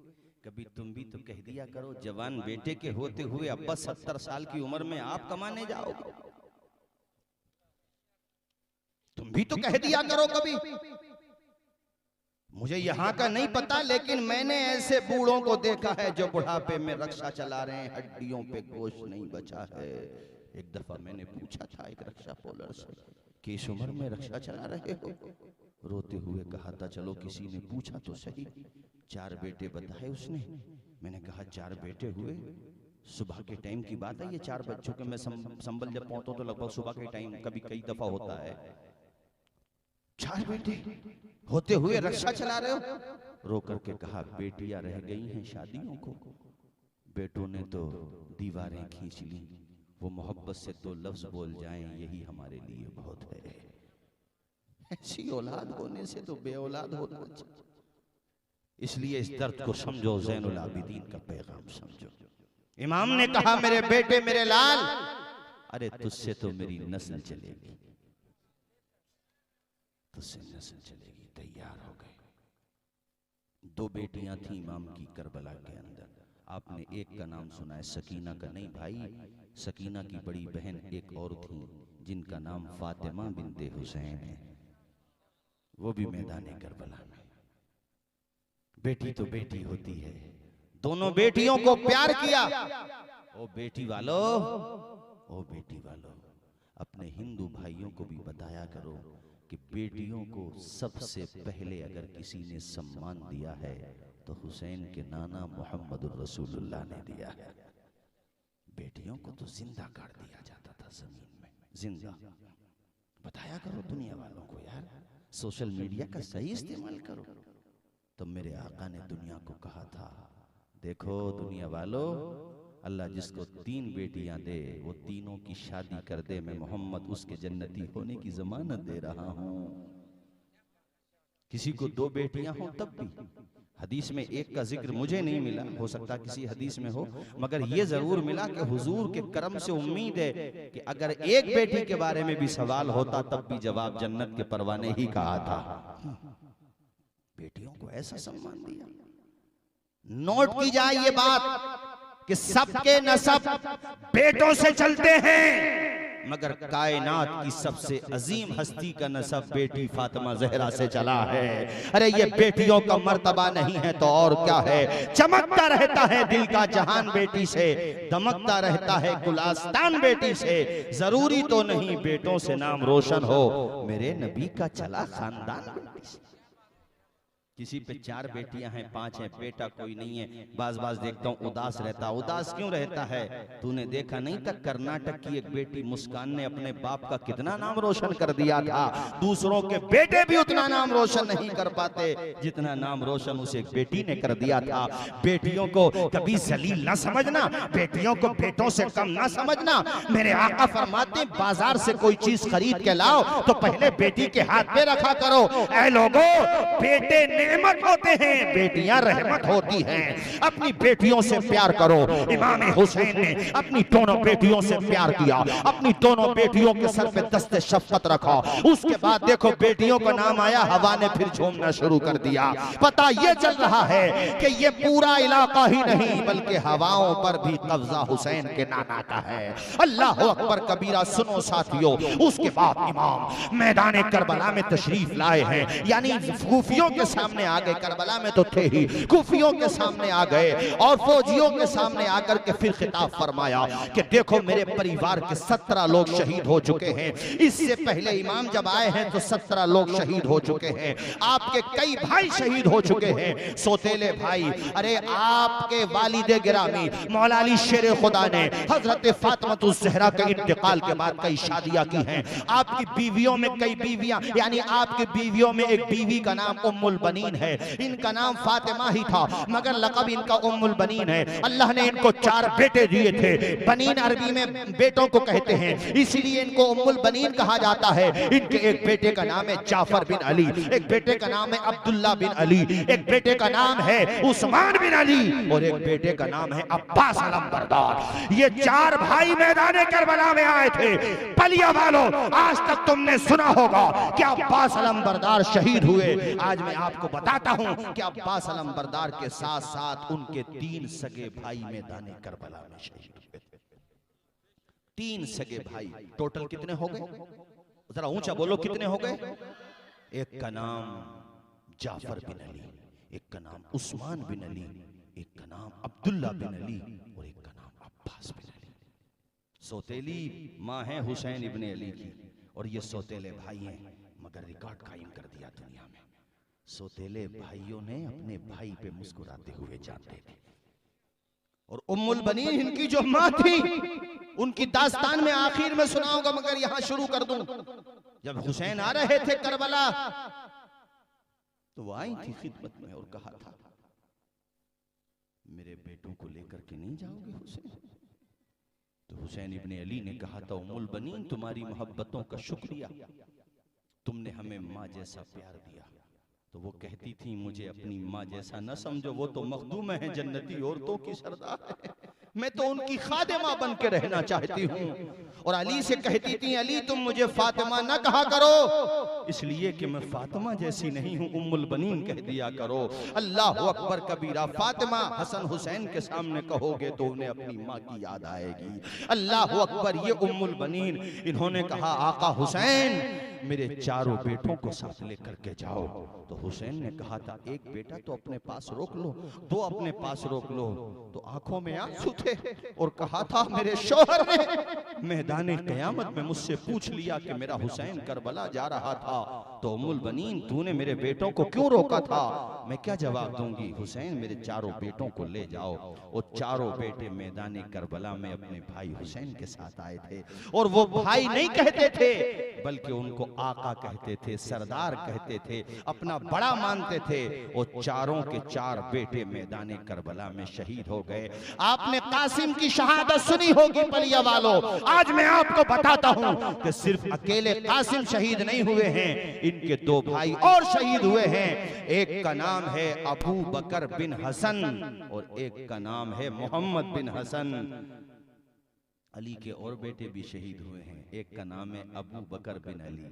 कभी तुम भी तो कह दिया करो, जवान बेटे के होते हुए अब्बा 70 साल की उम्र में आप कमाने जाओगे। तुम भी तो कह दिया करो कभी। मुझे यहाँ का नहीं पता, लेकिन मैंने ऐसे बूढ़ों को देखा है जो बुढ़ापे में रक्षा चला रहे हैं, हड्डियों पे गोश्त नहीं बचा है। एक दफा मैंने पूछा था एक रक्षा पोलर से कि इस उम्र में रक्षा चला रहे हो? रोते हुए कहा था चलो किसी ने पूछा तो सही। 4 बेटे बताए उसने। मैंने कहा 4 बेटे हुए? सुबह के टाइम की बात है ये। 4 बच्चों के मैं संभल जब पहुंचता तो लगभग सुबह के टाइम, कभी कई दफा होता है। 4 बेटे होते हुए रक्षा चला रहे हो? रो करके कहा बेटियां रह गई हैं शादियों को, बेटों ने तो दीवारें खींच ली। वो मोहब्बत से 2 लफ्ज बोल जाएं यही हमारे लिए बहुत है। ऐसी औलाद होने से तो बेऔलाद होना चाहिए। इसलिए इस दर्द को समझो, ज़ैनुल आबिदीन का पैगाम समझो। इमाम ने कहा मेरे बेटे मेरे लाल, अरे तुझसे तो मेरी नस्ल चलेगी, तुझसे नस्ल चलेगी। तैयार हो गए। 2 बेटियां थी इमाम की करबला के अंदर। आपने एक का नाम सुना है, सकीना का नहीं भाई। सकीना की बड़ी बहन एक और थी जिनका नाम फातिमा बिनते हुसैन है। वो भी मैदाने करबला में। बेटी तो बेटी होती है। दोनों बेटियों को प्यार किया। ओ बेटी वालों, ओ बेटी वालों, अपने हिंदू भाइयों को भी बताया करो कि बेटियों को सबसे पहले अगर किसी ने सम्मान दिया है तो हुसैन के नाना मोहम्मद रसूलुल्लाह ने दिया है। बेटियों को तो जिंदा काट दिया जाता था जमीन में, जिंदा। बताया करो दुनिया वालों को यार, सोशल मीडिया का सही इस्तेमाल करो। तो मेरे आका ने दुनिया को कहा था, देखो दुनिया वालों, अल्लाह जिसको 3 बेटियां दे वो तीनों की शादी कर दे। मैं मोहम्मद उसके जन्नती होने की जमानत दे रहा हूं। किसी को 2 बेटियां हो तब भी, हदीस में एक का जिक्र मुझे नहीं मिला, हो सकता किसी हदीस में हो, मगर ये जरूर मिला कि हुजूर के करम से उम्मीद है कि अगर एक बेटी के बारे में भी सवाल होता तब भी जवाब जन्नत के परवाने ही कहा था। बेटियों को ऐसा सम्मान दिया। नोट की जाए ये बात कि सबके नसब बेटों से चलते हैं, मगर कायनात की सबसे अजीम हस्ती का नसब बेटी फातिमा ज़हरा से चला है। अरे ये बेटियों का मर्तबा नहीं है तो और क्या है। चमकता रहता है दिल का जहान बेटी से, दमकता रहता है गुलिस्तान बेटी से। जरूरी तो नहीं बेटों से नाम रोशन हो, मेरे नबी का चला खानदान बेटी से। किसी पे 4 बेटियां हैं, 5 हैं, बेटा कोई नहीं है। बाज देखता हूँ उदास रहता। उदास क्यों रहता है? तूने देखा नहीं था कर्नाटक की एक बेटी मुस्कान ने अपने बाप का कितना नाम रोशन कर दिया था। दूसरों के बेटे भी उतना नाम रोशन नहीं कर पाते जितना नाम रोशन उस एक बेटी ने कर दिया था। बेटियों को कभी जलील ना समझना, बेटियों को बेटों से कम ना समझना। मेरे आका फरमाते बाजार से कोई चीज खरीद के लाओ तो पहले बेटी के हाथ में रखा करो। ऐ लोगों, बेटे नेमत होते हैं, बेटियां रहमत होती हैं। अपनी बेटियों से प्यार करो। इमाम हुसैन ने अपनी दोनों बेटियों से प्यार किया, अपनी दोनों बेटियों के सर पे दस्ते शफकत रखा। उसके बाद देखो बेटियों का नाम आया, हवा ने फिर झूमना शुरू कर दिया। पता ये चल रहा है कि ये पूरा इलाका ही नहीं बल्कि हवाओं पर भी कब्जा हुसैन के नाना का है। अल्लाह अकबर कबीरा। सुनो साथियों, उसके बाद इमाम मैदान करबला में तशरीफ लाए हैं, यानी कूफियों के सामने आ गए। करबला में तो थे ही, कूफियों के सामने आ गए और फौजियों के सामने आकर के फिर खिताब फरमाया कि देखो मेरे परिवार के 17 लोग शहीद हो चुके हैं। इससे पहले इमाम जब आए हैं तो 17 लोग शहीद हो चुके हैं। आपके कई भाई शहीद हो चुके हैं, सौतेले भाई। अरे आपके वालिदे गिरामी मौला अली शेर खुदा ने हजरत फातिमा ज़हरा के इंतकाल के बाद कई शादियां की हैं। आपकी बीवियों में कई बीवियां, यानी आपकी बीवियों में एक बीवी का नाम उम्मुल बनीन है। इनका नाम फातिमा ही था मगर लक़ब इनका उम्मुल बनीन है। अल्लाह ने इनको 4 बेटे दिए थे। बनीन अरबी में बेटों को कहते हैं, इसीलिए इनको उम्मुल बनीन कहा जाता है। इनके एक बेटे का नाम है जाफर बिन अली, एक बेटे का नाम है अब्दुल्ला बिन अली, एक बेटे का नाम है उस्मान बिन अली और एक बेटे का नाम है अब्बास अलंबरदार। ये 4 भाई मैदान करबला में आए थे। पलिया वालों, आज तक तुमने सुना होगा कि अब्बास अलंबरदार शहीद हुए। आज मैं आपको बताता हूं कि अब्बास अलंबरदार के साथ साथ उनके 3 सगे भाई मैदान करबला में शहीद हुए। 3 सगे भाई, टोटल कितने हो गए? जरा ऊंचा बोलो, कितने हो गए? एक का नाम जाफर बिन अली, एक का नाम उस्मान बिन अली, एक का नाम अब्दुल्ला बिन अली और एक का नाम अब्बास बिन अली। सौतेली माँ है हुसैन इब्ने अली की और ये सौतेले भाई हैं, मगर रिकॉर्ड कायम कर दिया दुनिया में। सौतेले भाइयों ने अपने भाई पे मुस्कुराते हुए जानते थे। और उम्मुल बनीन इनकी जो माँ थी, उनकी दास्तान में आखिर में सुनाऊंगा, मगर यहां शुरू कर दूं। जब हुसैन आ रहे थे करबला तो वो आई थी खिदमत में और कहा था, मेरे बेटों को लेकर के नहीं जाओगे हुसैन? तो हुसैन इब्ने अली ने कहा था, उम्मुल बनीन तुम्हारी मोहब्बतों का शुक्रिया, तुमने हमें माँ जैसा प्यार दिया। तो वो कहती थी, मुझे अपनी माँ जैसा न समझो, वो तो मखदूम है, जन्नती औरतों की सरदार है, मैं तो उनकी खादिमा बन के रहना चाहती हूँ। और अली से कहती थी, अली तुम मुझे फातिमा ना कहा करो, इसलिए कि मैं फातिमा जैसी नहीं हूँ, उम्मुल बनीन कह दिया करो। अल्लाह अकबर कबीरा। फातिमा हसन हुसैन के सामने कहोगे तो उन्हें अपनी माँ की याद आएगी। अल्लाह अकबर। ये उम्मुल बनीन, इन्होंने कहा, आका हुसैन मेरे चारों बेटों को साथ लेकर के जाओ। तो हुसैन ने कहा था, एक बेटा तो अपने पास रोक लो, 2 अपने पास रोक लो। तो आंखों में आंसू थे और कहा था, मेरे शौहर ने मैदान क़यामत में मुझसे पूछ लिया कि मेरा हुसैन करबला जा रहा था, तो उम्मुल बनीन तूने मेरे बेटों को क्यों रोका था? मैं क्या जवाब दूंगी? हुसैन मेरे चारों बेटों को ले जाओ। वो चारों बेटे मैदान करबला में अपने भाई हुसैन के साथ आए थे। और वो भाई नहीं कहते थे, बल्कि उनको आका कहते थे, सरदार कहते थे, अपना बड़ा मानते थे। वो चारों के 4 बेटे मैदान करबला में शहीद हो गए। आपने कासिम की शहादत सुनी होगी पलिया वालों। आज मैं आपको बताता हूं कि सिर्फ अकेले कासिम शहीद नहीं हुए हैं, इनके 2 भाई और शहीद हुए हैं। एक का नाम है अबू बकर बिन हसन और एक का नाम है मोहम्मद बिन हसन। अली के और बेटे भी शहीद हुए हैं। एक का नाम है अबू बकर बिन अली।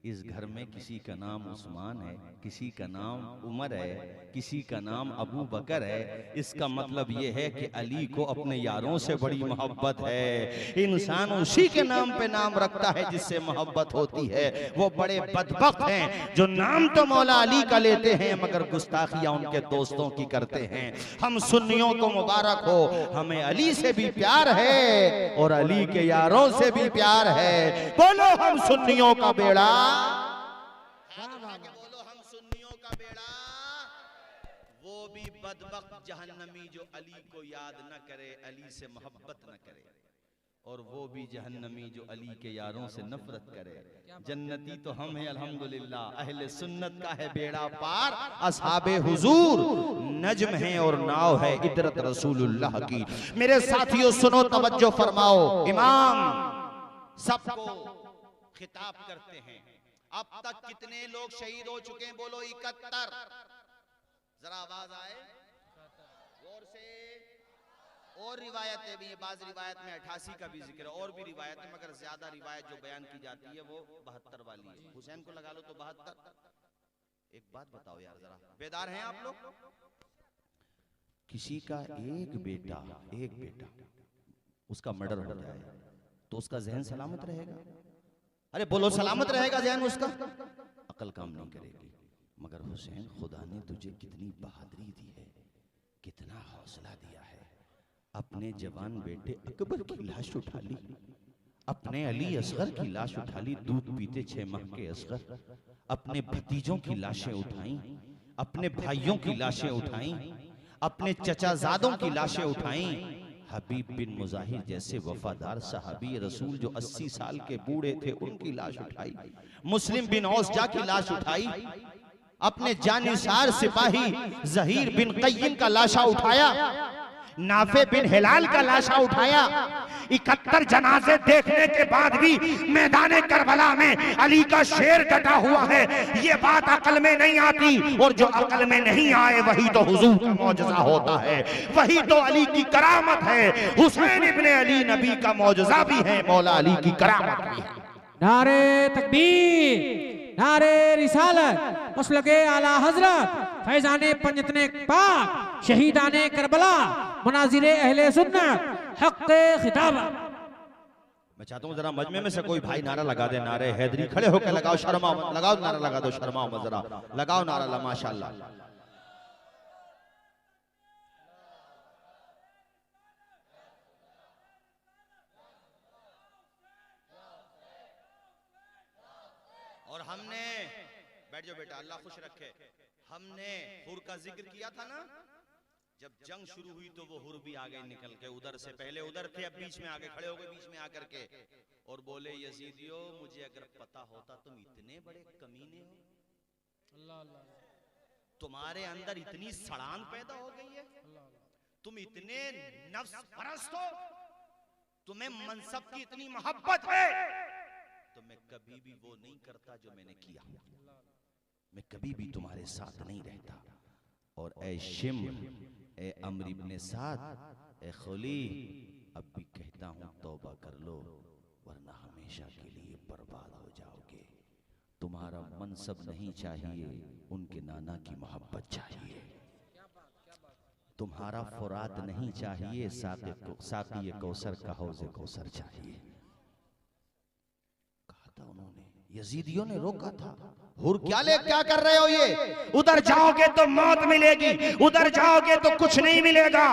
इस घर में किसी का नाम उस्मान है, किसी का नाम उमर है, किसी का नाम अबू बकर है। इसका मतलब यह है कि अली को अपने यारों से बड़ी मोहब्बत है। इंसान उसी के नाम पे नाम रखता है जिससे मोहब्बत होती है। वो बड़े बदबख्त हैं जो नाम तो मौला अली का लेते हैं मगर गुस्ताखियां उनके दोस्तों की करते हैं। हम सुन्नियों को मुबारक हो, हमें अली से भी प्यार है और अली के यारों से भी प्यार है। बोलो हम सुन्नियों का बेड़ा, बोलो हम सुन्नियों का बेड़ा। वो भी बदबख्त जहन्नमी जो अली को याद न करे, अली से मोहब्बत न करे, और वो भी जहन्नमी जो अली के यारों से नफरत करे। जन्नती तो हम हैं अल्हम्दुलिल्लाह। अहले सुन्नत का है बेड़ा पार, असहाबे हुजूर नज्म है और नाव है इतरत रसूलुल्लाह की। मेरे साथियों सुनो, तवज्जो फरमाओ। इमाम सबको खिताब करते हैं। अब तक कितने लोग शहीद हो चुके हैं? बोलो 71। जरा आवाज आए गौर से। और रिवायतें भी हैं, बाज रिवायत में 88 का भी जिक्र है, और भी रिवायतें, मगर ज्यादा रिवायत जो बयान की जाती है वो 72 वाली है। हुसैन को लगा लो तो 72। एक बात बताओ यार, जरा बेदार हैं आप लोग? किसी का एक बेटा उसका मर्डर हो जाए तो उसका जहन सलामत रहेगा? अरे बोलो सलामत रहेगा जहन उसका? अकल काम नहीं करेगी। मगर हुसैन, खुदा ने तुझे कितनी बहादुरी दी है, कितना हौसला दिया है। अपने जवान बेटे अकबर की लाश उठा ली, अपने अली असगर की लाश उठा ली, दूध पीते 6 माह के असगर, अपने भतीजों की लाशें उठाई, अपने भाइयों की लाशें उठाई, अपने चचाजादों की लाशें उठाई। हबीब बिन मुजाहिर जैसे वफादार सहाबी रसूल जो 80 साल के बूढ़े थे उनकी लाश उठाई, मुस्लिम बिन औसजा की लाश उठाई, अपने जानिसार सिपाही जहीर बिन क़य्यिम का लाशा उठाया, नाफे बिन हिलाल का लाशा उठाया। 71 जनाजे देखने के बाद भी मैदान करबला में अली का शेर डटा हुआ है। ये बात अकल में नहीं आती, और जो अकल में नहीं आए वही तो हुजूर का मौजज़ा होता है, वही तो अली की करामत है। हुसैन इब्ने अली नबी का मौजज़ा भी है, मौला अली की करामत भी है। नारे तकबीर, नारे रिसालत मसलके आला हजरत फैजाने पंजतने पाक शहीदाने करबला मुनाजिरे अहले सुन्नत हक़्क़े खिताबत। मैं चाहता हूँ जरा मजमे में से कोई भाई नारा लगा दे, नारे हैदरी। खड़े होकर लगाओ, शर्मा लगाओ, नारा लगा दो, शर्मा मत जरा लगाओ नारा, माशाअल्लाह। और हमने, बैठ जाओ बेटा, अल्लाह खुश रखे, हमने हुर का जिक्र किया था ना। जब जंग शुरू हुई तो वो हुर भी आ गए निकल के उधर से, पहले उधर थे, अब बीच में आ गए, खड़े हो गए बीच में आकर के और बोले यजीदियो मुझे अगर पता होता तुम इतने बड़े कमीने हो, तुम्हारे अंदर इतनी सड़ान पैदा हो गई है, तुम इतने नफ्स परस्त हो, तुम्हें मनसब की इतनी मोहब्बत है, तो मैं कभी भी वो नहीं करता जो मैंने किया, मैं कभी भी तुम्हारे साथ नहीं रहता। और ए शिम्र, ए अम्र इब्ने साद, ए खुली, अब भी कहता हूं तौबा कर लो वरना हमेशा के लिए बर्बाद हो जाओगे। तुम्हारा मनसब नहीं चाहिए, उनके नाना की मोहब्बत चाहिए। तुम्हारा फुरात नहीं चाहिए, साक़ी कौसर का हौज़े कौसर चाहिए। कहा था उन्होंने, यजीदियों ने रोका था, हुर क्या कर रहे हो ये, उधर जाओगे तो मौत मिलेगी, उधर जाओगे तो कुछ नहीं मिलेगा।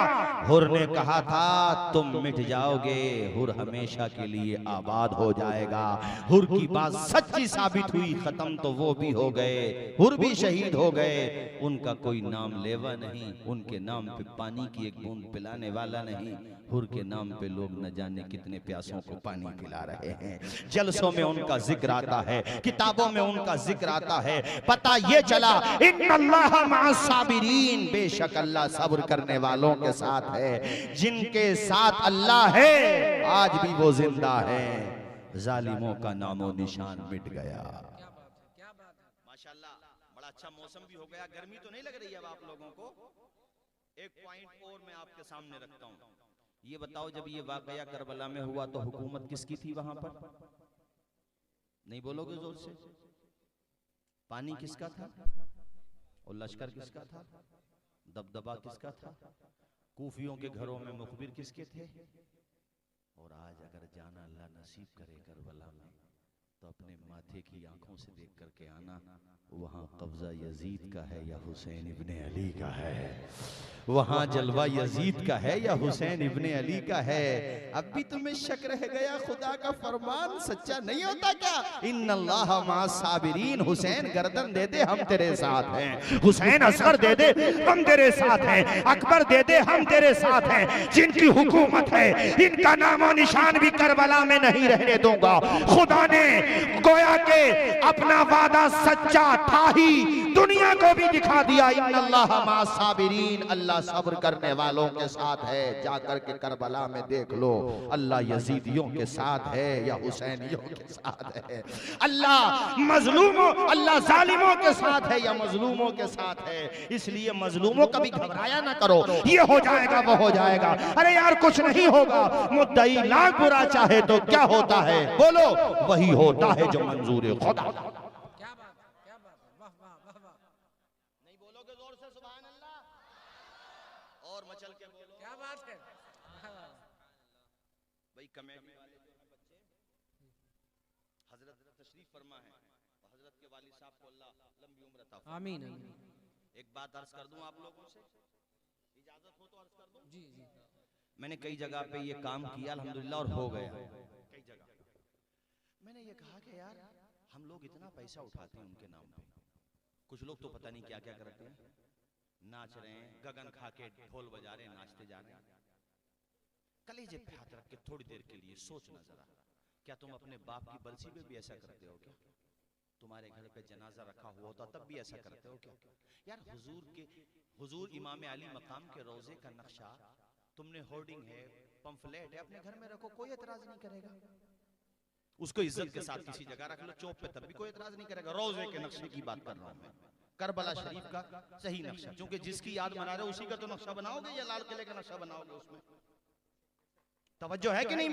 हुर ने कहा था तुम मिट जाओगे, हुर हमेशा के लिए आबाद हो जाएगा। हुर की बात सच्ची साबित हुई, खत्म तो वो भी हो गए, हुर भी शहीद हो गए। उनका कोई नाम लेवा नहीं, उनके नाम पे पानी की एक बूंद पिलाने वाला नहीं। हुर के नाम पे लोग न जाने कितने प्यासों को पानी पिला रहे हैं। जलसों में उनका जिक्र आता है, किताबों में उनका जिक्र आता है। पता ये चला इन्नल्लाह मअस साबिरीन, बेशक अल्लाह सब्र करने वालों के साथ है। जिनके साथ अल्लाह है आज भी वो जिंदा है, जालिमों का नामो निशान मिट गया। माशाअल्लाह, बड़ा अच्छा मौसम भी हो गया, गर्मी तो नहीं लग रही है अब आप लोगों को। एक पॉइंट और मैं आपके सामने रखता हूं, ये बताओ जब ये वाकया करबला में हुआ तो हुकूमत किसकी थी वहां पर? नहीं बोलोगे जोर से? पानी किसका था और लश्कर किसका था? दबदबा किसका था? कूफियों के घरों में मुखबिर किसके थे? और आज अगर जाना अल्लाह नसीब करे करबला में, तो अपने माथे की आंखों से देख करके आना, वहां कब्जा यजीद का है या हुसैन इब्ने अली का है, वहां जलवा यजीद का है या हुसैन इब्ने अली का है। अब भी तुम्हें शक रह गया, खुदा का फरमान सच्चा नहीं होता क्या? इन्नल्लाह मअस साबिरीन, हुसैन गर्दन दे दे हम तेरे साथ हैं, हुसैन असगर दे दे हम तेरे साथ हैं, अकबर दे दे हम तेरे साथ हैं। जिनकी हुकूमत है इनका नामो निशान भी करबला में नहीं रहने दूंगा। खुदा ने गोया के अपना वादा सच्चा था ही दुनिया को भी दिखा दिया। इन्नल्लाह मअस साबिरीन, अल्लाह सब्र करने वालों के साथ है। जाकर के करबला में देख लो, अल्लाह यजीदियों के साथ है या हुसैनियों के साथ है? अल्लाह मजलूमों, अल्लाह जालिमों के साथ है या मजलूमों के साथ है? इसलिए मजलूमों कभी घबराया ना करो, ये हो जाएगा वो हो जाएगा, अरे यार कुछ नहीं होगा। मुद्दई लाख बुरा चाहे तो क्या होता है? बोलो, वही होता है जो मंजूर खुदा। कमेटी वाले जो हैं बच्चे, हजरत तशरीफ फरमा है, हजरत के वालिद साहब को अल्लाह लंबी उम्र अता फरमाए। आमीन आमीन। एक बात अर्ज कर दूं आप लोगों से, इजाजत हो तो अर्ज कर दूं? जी जी। मैंने कई जगह पे ये काम किया अल्हम्दुलिल्लाह और हो गया कई जगह। मैंने ये कहा कि यार हम लोग इतना पैसा उठाते हैं उनके नाम पे, कुछ लोग तो पता नहीं क्या क्या करते हैं, नाच रहे हैं, गगन खा के ढोल बजा रहे हैं, नाचते जा रहे हैं। कलेजे पे हाथ रख के थोड़ी देर के लिए सोचना जरा, क्या तुम अपने बाप की बरसी पे भी ऐसा करते हो क्या? तुम्हारे घर पे जनाजा रखा हुआ होता तब भी ऐसा करते हो क्या? यार हुजूर इमाम अली मकाम के रोजे का नक्शा तुमने, होर्डिंग है, पंफलेट है, अपने घर में रखो, कोई एतराज नहीं करेगा। उसको इज्जत के साथ किसी जगह रख लो चौक पे, तब भी कोई एतराज नहीं करेगा। रोजे के नक्शे की बात कर रहा हूं मैं, करबला शरीफ का सही नक्शा, क्योंकि जिसकी याद मना रहे हो उसी का तो नक्शा बनाओगे या लाल किले का नक्शा बनाओगे? उसमें तवज्जो है कि नहीं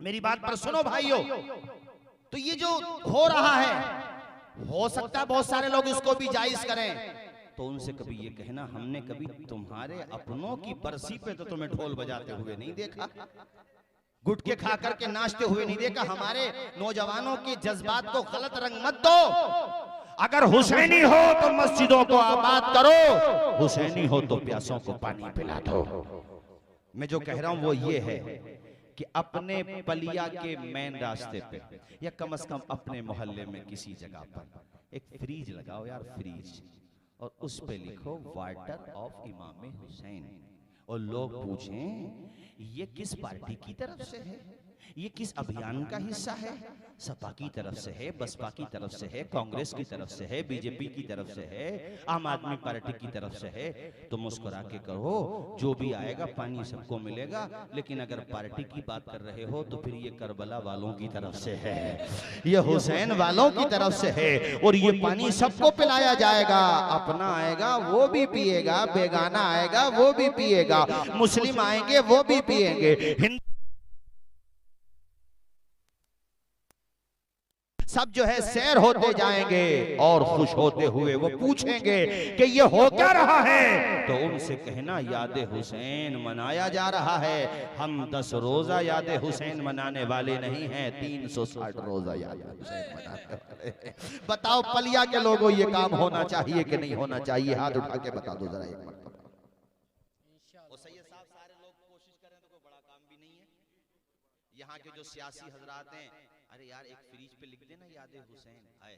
मेरी बात पर सुनो भाइयों। तो ये जो हो रहा है, हो सकता है बहुत सारे लोग इसको भी जायज करें, तो उनसे कभी ये कहना, हमने कभी तुम्हारे अपनों की बरसी पे तो तुम्हें ढोल बजाते हुए नहीं देखा, गुटके खा करके नाचते हुए नहीं देखा। हमारे नौजवानों के जज्बात को गलत रंग मत दो। अगर हुसैनी हो तो मस्जिदों को आबाद करो, हुसैनी हो तो प्यासों को पानी पिला दो। मैं जो कह रहा हूं वो ये है कि अपने पलिया के मेन रास्ते पे या कम से कम अपने मोहल्ले में किसी जगह पर एक फ्रीज लगाओ यार, फ्रीज, और उस पे लिखो वाटर ऑफ इमाम हुसैन, और लोग पूछें ये किस पार्टी की तरफ से है, ये किस अभियान का हिस्सा है, सपा की तरफ से है, बसपा की तरफ से है, कांग्रेस की तरफ से है, बीजेपी की तरफ से है, आम आदमी पार्टी की तरफ से है, तो मुस्कुरा के कहो, जो भी आएगा पानी सबको मिलेगा। लेकिन अगर पार्टी की बात कर रहे हो तो फिर ये करबला वालों की तरफ से है, ये हुसैन वालों की तरफ से है, और ये पानी सबको पिलाया जाएगा। अपना आएगा वो भी पिएगा, बेगाना आएगा वो भी पिएगा, मुस्लिम आएंगे वो भी पिएंगे, सब जो है सैर होते जाएंगे और खुश होते हुए वो पूछेंगे कि ये हो क्या रहा है, तो उनसे कहना याद हुसैन मनाया जा रहा है। हम 10 रोजा याद हुसैन मनाने वाले नहीं हैं, 360 रोजा याद हुसैन मनाने वाले। बताओ पलिया के लोगों, ये काम होना चाहिए कि नहीं होना चाहिए? हाथ उठा के बता दो जरा एक मरतबा। सैयद साहब सारे लोग कोशिश करें तो कोई बड़ा काम भी नहीं है। यहाँ के जो सियासी हजरात हैं, अरे यार एक फ्रीज पे लिख देना याद हुसैन। आए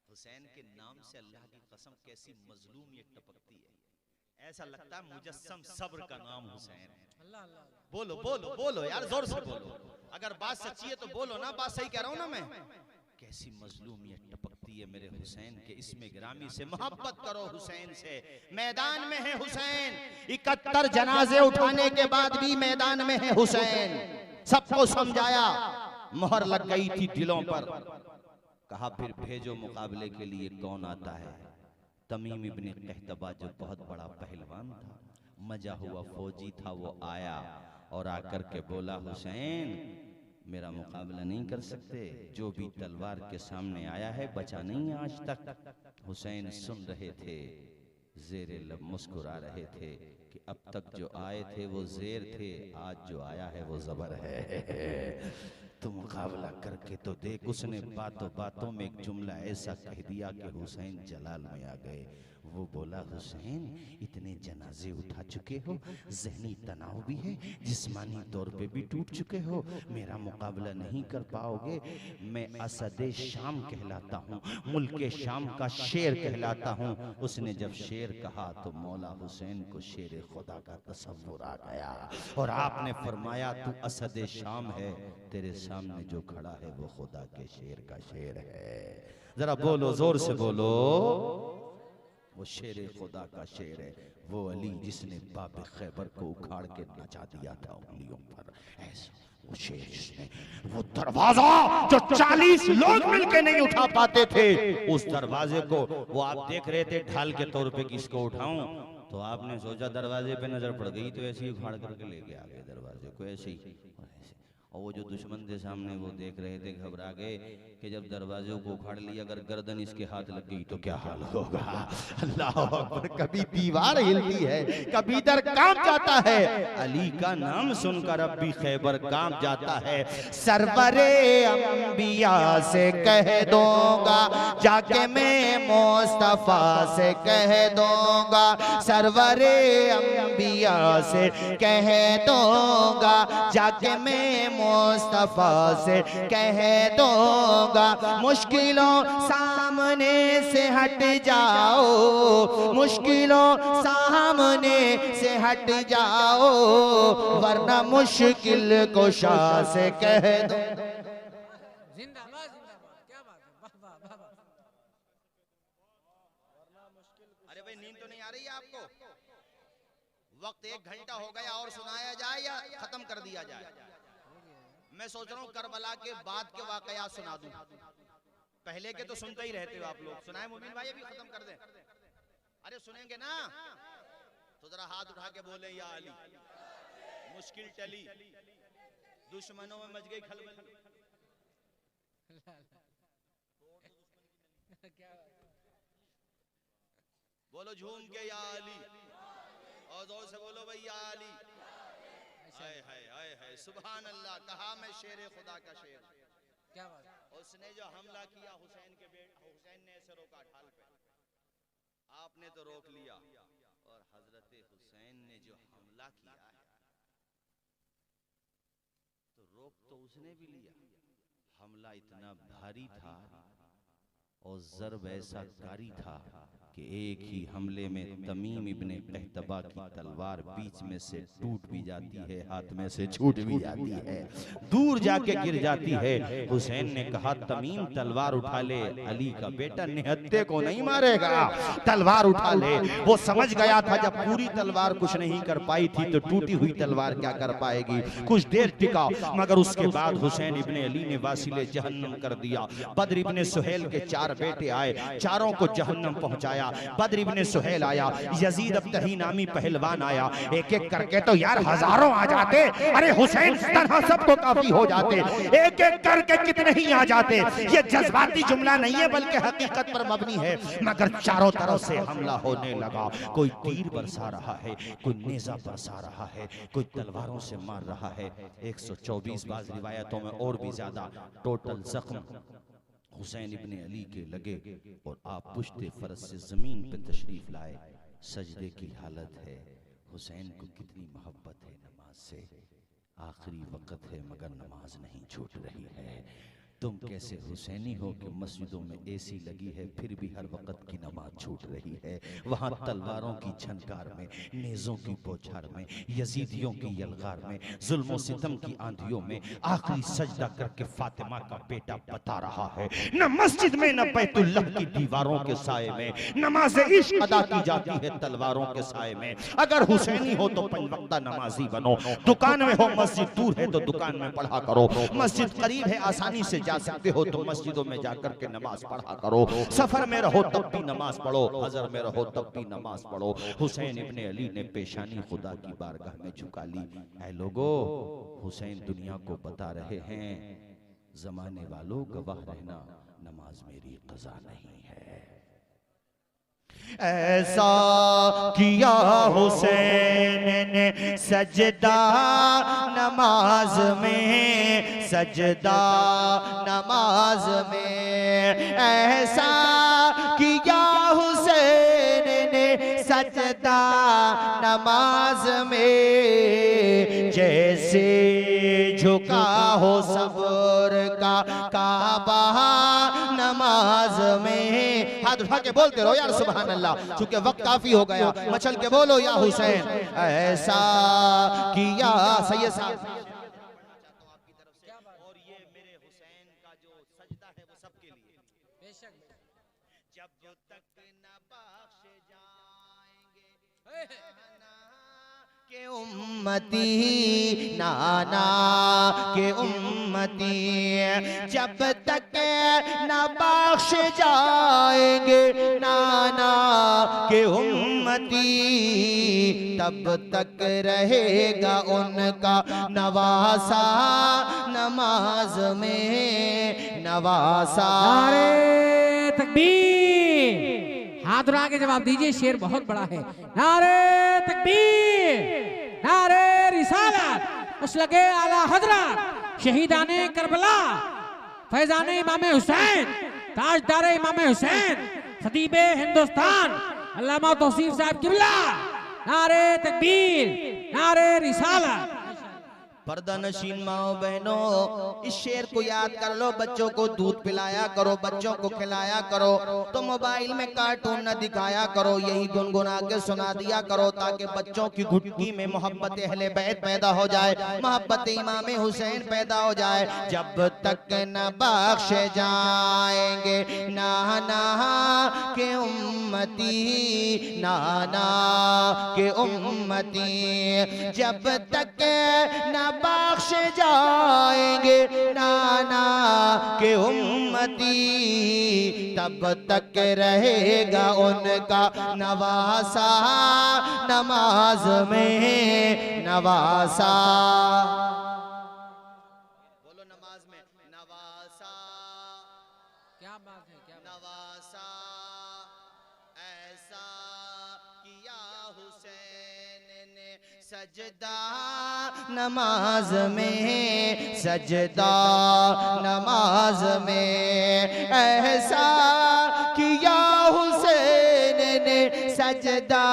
हुसैन के नाम से अल्लाह की कसम कैसी मजलूमियत टपकती है, ऐसा लगता है मुजस्सम सब्र का नाम हुसैन है। बोलो बोलो बोलो यार, जोर से बोलो, अगर बात सच्ची है तो बोलो ना, बात सही कह रहा हूं ना मैं? कैसी मजलूमियत टपकती है मेरे हुसैन के इसमें गिरामी से। मोहब्बत करो हुसैन से। मैदान में है हुसैन, 71 जनाजे उठाने के बाद भी मैदान में है हुसैन। सबको समझाया, मोहर लग गई थी दिलों पर। कहा फिर भेजो मुकाबले के लिए कौन आता है। तमीम इब्ने कहतबा जो बहुत बड़ा पहलवान था, मजा हुआ फौजी था, वो आया और आकर के बोला हुसैन मेरा मुकाबला नहीं कर सकते, जो भी तलवार के सामने आया है बचा नहीं आज तक। हुसैन सुन रहे थे, जेरे लब मुस्कुरा रहे थे कि अब तक जो आए थे वो जेर थे, आज जो आया है वो जबर है। तो मुकाबला करके तो देख। उसने बातों बातों में एक जुमला ऐसा कह दिया कि हुसैन जलाल में आ गए। वो बोला हुसैन इतने जनाजे उठा चुके हो, जहनी तनाव भी है, जिस्मानी तौर पे भी टूट चुके हो, मेरा मुकाबला नहीं कर पाओगे। मैं असदे शाम कहलाता हूँ, मुल्के शाम का शेर कहलाता हूँ। उसने जब शेर कहा तो मौला हुसैन को शेर खुदा का तसव्वुर आ गया और आपने फरमाया तू असदे शाम है, तेरे सामने जो खड़ा है वो खुदा के शेर का शेर है। जरा बोलो, जोर से बोलो, वो शेर खुदा का शेर है। वो अली जिसने बाब खैबर को उखाड़ के नचा दिया था उंगलियों पर, ऐसा वो शेर जिसने वो दरवाजा जो 40 लोग मिलके नहीं उठा पाते थे, उस दरवाजे को वो आप देख रहे थे ढाल के तौर पे किसको उठाऊं, तो आपने सोचा दरवाजे पे नजर पड़ गई तो ऐसे ही उखाड़ करके लेके आ गए दरवाजे को, ऐसे ही। और वो जो दुश्मन थे सामने वो देख रहे थे, घबरा गए कि जब दरवाजों को उखाड़ लिया, अगर गर्दन इसके हाथ लग गई तो क्या हाल होगा। अल्लाह अकबर। कभी दीवार हिलती है, कभी दर कांप जाता है। अली का नाम सुनकर अब भी खैबर कांप जाता है। सरवरे अंबिया से कह दूंगा, जाके मैं मुस्तफा से कह दूंगा, सरवरे अंबिया से कह दूंगा, जाके मैं मुस्तफा से कह दूंगा। मुश्किलों सामने से हट जाओ, मुश्किलों सामने से हट जाओ, वरना मुश्किल कुशा से कह दो। जिंदाबाद जिंदाबाद, क्या बात है, वाह वाह वाह वाह। अरे भाई नींद तो नहीं आ रही है आपको? वक्त 1 घंटा हो गया, और सुनाया जाए या खत्म कर दिया जाए? मैं सोच रहा हूँ करबला के बाद के वाकयात सुना दूं। पहले के तो सुनते ही रहते हो आप लोग, सुनाए मुबीन भाई, अभी खत्म कर दें। अरे सुनेंगे ना तो जरा हाथ उठा के बोले या अली। मुश्किल टली, दुश्मनों में मच गई खलबली। बोलो झूम के या अली, और जोर से बोलो भाई या अली। हाय हाय हाय हाय, सुभान अल्लाह। कहा मैं शेर खुदा का शेर। क्या बात। उसने जो हमला किया हुसैन के बेटे, हुसैन ने ऐसे रोका ढाल पे, आपने तो रोक लिया, और हजरत हुसैन ने जो हमला किया है तो रोक तो उसने भी लिया। हमला इतना भारी था और ज़र्ब ऐसा कारी था कि एक ही हमले में तमीम इब्ने कहतबा की तलवार बीच में से टूट भी जाती है, हाथ में से छूट भी जाती है, दूर जाके गिर जाती है। हुसैन ने कहा तमीम तलवार उठा ले, अली का बेटा निहत्ते को नहीं मारेगा, तलवार उठा ले। वो समझ गया था जब पूरी तलवार कुछ नहीं कर पाई थी तो टूटी हुई तलवार क्या कर पाएगी। कुछ देर टिका, मगर उसके बाद हुसैन इब्ने अली ने वासिले जहन्नम कर दिया। बद्र इब्ने सुहेल के 4 बेटे आए, चारों को जहन्नम पहुंचाया। बद्र इब्ने सुहेल आया, यजीद अब्तही नामी पहलवान आया, एक एक करके तो यार हजारों आ जाते, अरे हुसैन तरह सबको काफी हो जाते, एक एक करके कितने ही आ जाते। ये जज्बाती जुमला नहीं है बल्कि हकीकत पर मबनी है। मगर चारों तरफ से हमला होने लगा, कोई तीर बरसा रहा है, कोई नेजा बरसा रहा है, कोई तलवारों से मार रहा है। 124 बाज रिवायतों में और भी ज्यादा टोटल जख्म हुसैन इब्ने अली के लगे और आप पुश्ते फरस से जमीन पे तशरीफ लाए। सजदे की हालत है, हुसैन को कितनी मोहब्बत है नमाज से। आखिरी वक्त है मगर नमाज नहीं छूट रही है। तुम कैसे हुसैनी हो कि मस्जिदों में एसी लगी है फिर भी हर वक्त की नमाज छूट रही है। वहाँ तलवारों की झनकार में, नेज़ों की बौछार में, यजीदियों की यलगार में, जुल्म सितम की आंधियों में आखिरी सजदा करके फातिमा का बेटा बता रहा है, न मस्जिद में न बैतुल्लाह की दीवारों के साए में नमाज इश्क अदा की जाती है तलवारों के साए में। अगर हुसैनी हो तो 5 वक्ता नमाजी बनो। दुकान में हो, मस्जिद दूर है तो दुकान में पढ़ा करो। मस्जिद करीब है, आसानी से जा सकते हो तो मस्जिदों में जाकर के नमाज पढ़ा करो। सफर में रहो तब भी नमाज पढ़ो, हजर में रहो तब भी नमाज पढ़ो। हुसैन इब्ने अली ने पेशानी खुदा की बारगाह में झुका ली। ऐ लोगो, हुसैन दुनिया को बता रहे हैं, जमाने वालों गवाह रहना, नमाज मेरी कज़ा नहीं है। ऐसा किया हुसैन ने सजदा नमाज में, सजदा नमाज में। ऐसा किया हुसैन ने सजदा नमाज में, जैसे झुका हो सब्र का काबा नमाज में। हाथ उठा के बोलते रहो यार सुभान अल्लाह, चूंकि वक्त काफी हो गया। मचल के बोलो या हुसैन, ऐसा किया। सैयद साहब आपकी तरफ से, और ये मेरे हुसैन का जो सजदा है वो सबके लिए। बेशक। जब तक न बख्शे जाएंगे के उम्मती, नाना के उम्मती, जब तक न बख्श जाएंगे नाना के उम्मती, तब तक रहेगा उनका नवासा नमाज में, नवासा। नारे तकबीर, हाथ उठा के जवाब दीजिए, शेर बहुत बड़ा है। नारे तकबीर, नारे रिसालत, मसलके आला हजरत, शहीदाने करबला, फैजाने इमाम हुसैन, ताजदारे इमाम हुसैन, खतीबे हिंदुस्तान अल्लामा तौसीफ साहब किबला। नारे तकबीर, नारे रिसालत। पर्दा नशीन माओ बहनों, इस शेर को याद कर लो। बच्चों को दूध पिलाया करो, बच्चों को खिलाया करो, तो मोबाइल में कार्टून न दिखाया करो, यही गुनगुना के सुना दिया करो, ताकि बच्चों की घुटकी में मोहब्बत अहले बैत पैदा हो जाए, मोहब्बत इमाम हुसैन पैदा हो जाए। जब तक न बख्शे जाएंगे नाना के उम्मती, नाना के उम्मती, जब तक न बख्श जाएंगे नाना के उम्मती, तब तक रहेगा उनका नवासा नमाज में, नवासा। बोलो नमाज में नवासा सजदा नमाज में, सजदा नमाज में ऐसा किया हुसैन ने, सजदा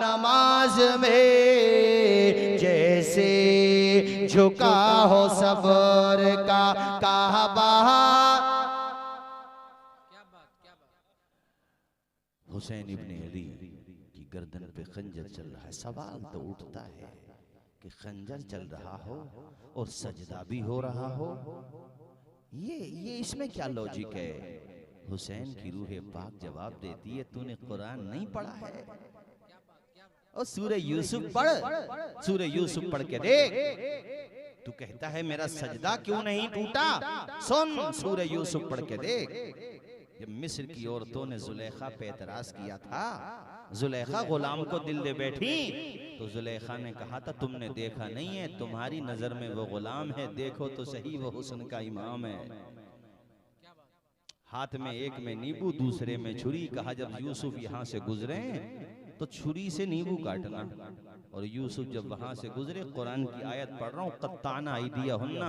नमाज में जैसे झुका हो सब्र का काबा। हुसैन इब्ने अली की गर्दन पे खंजर चल रहा है। सवाल तो उठता है कि खंजर चल रहा हो और सजदा भी हो रहा हो, ये इसमें क्या लॉजिक है? हुसैन की रूह पाक जवाब देती है, तूने कुरान नहीं पढ़ा है? और सूरह यूसुफ पढ़, सूरह यूसुफ पढ़ के देख। तू कहता है मेरा सजदा क्यों नहीं टूटा? सुन सूरह यूसुफ पढ़ के देख। जब मिस्र की औरतों ने जुलेखा पे एतराज किया था, जुलेखा गुलाम को दिल दे बैठी, तो जुलेखा ने कहा था तुमने देखा नहीं है, तुम्हारी नजर में वो गुलाम है, देखो तो सही वो हुस्न का इमाम है। हाथ में एक में नींबू दूसरे में छुरी। कहा जब यूसुफ यहाँ से गुजरे तो छुरी से नींबू काटना, और यूसुफ जब वहां से गुजरे, कुरान की आयत पढ़ रहा हूँ, कत्ताना आइदिया हुन्ना,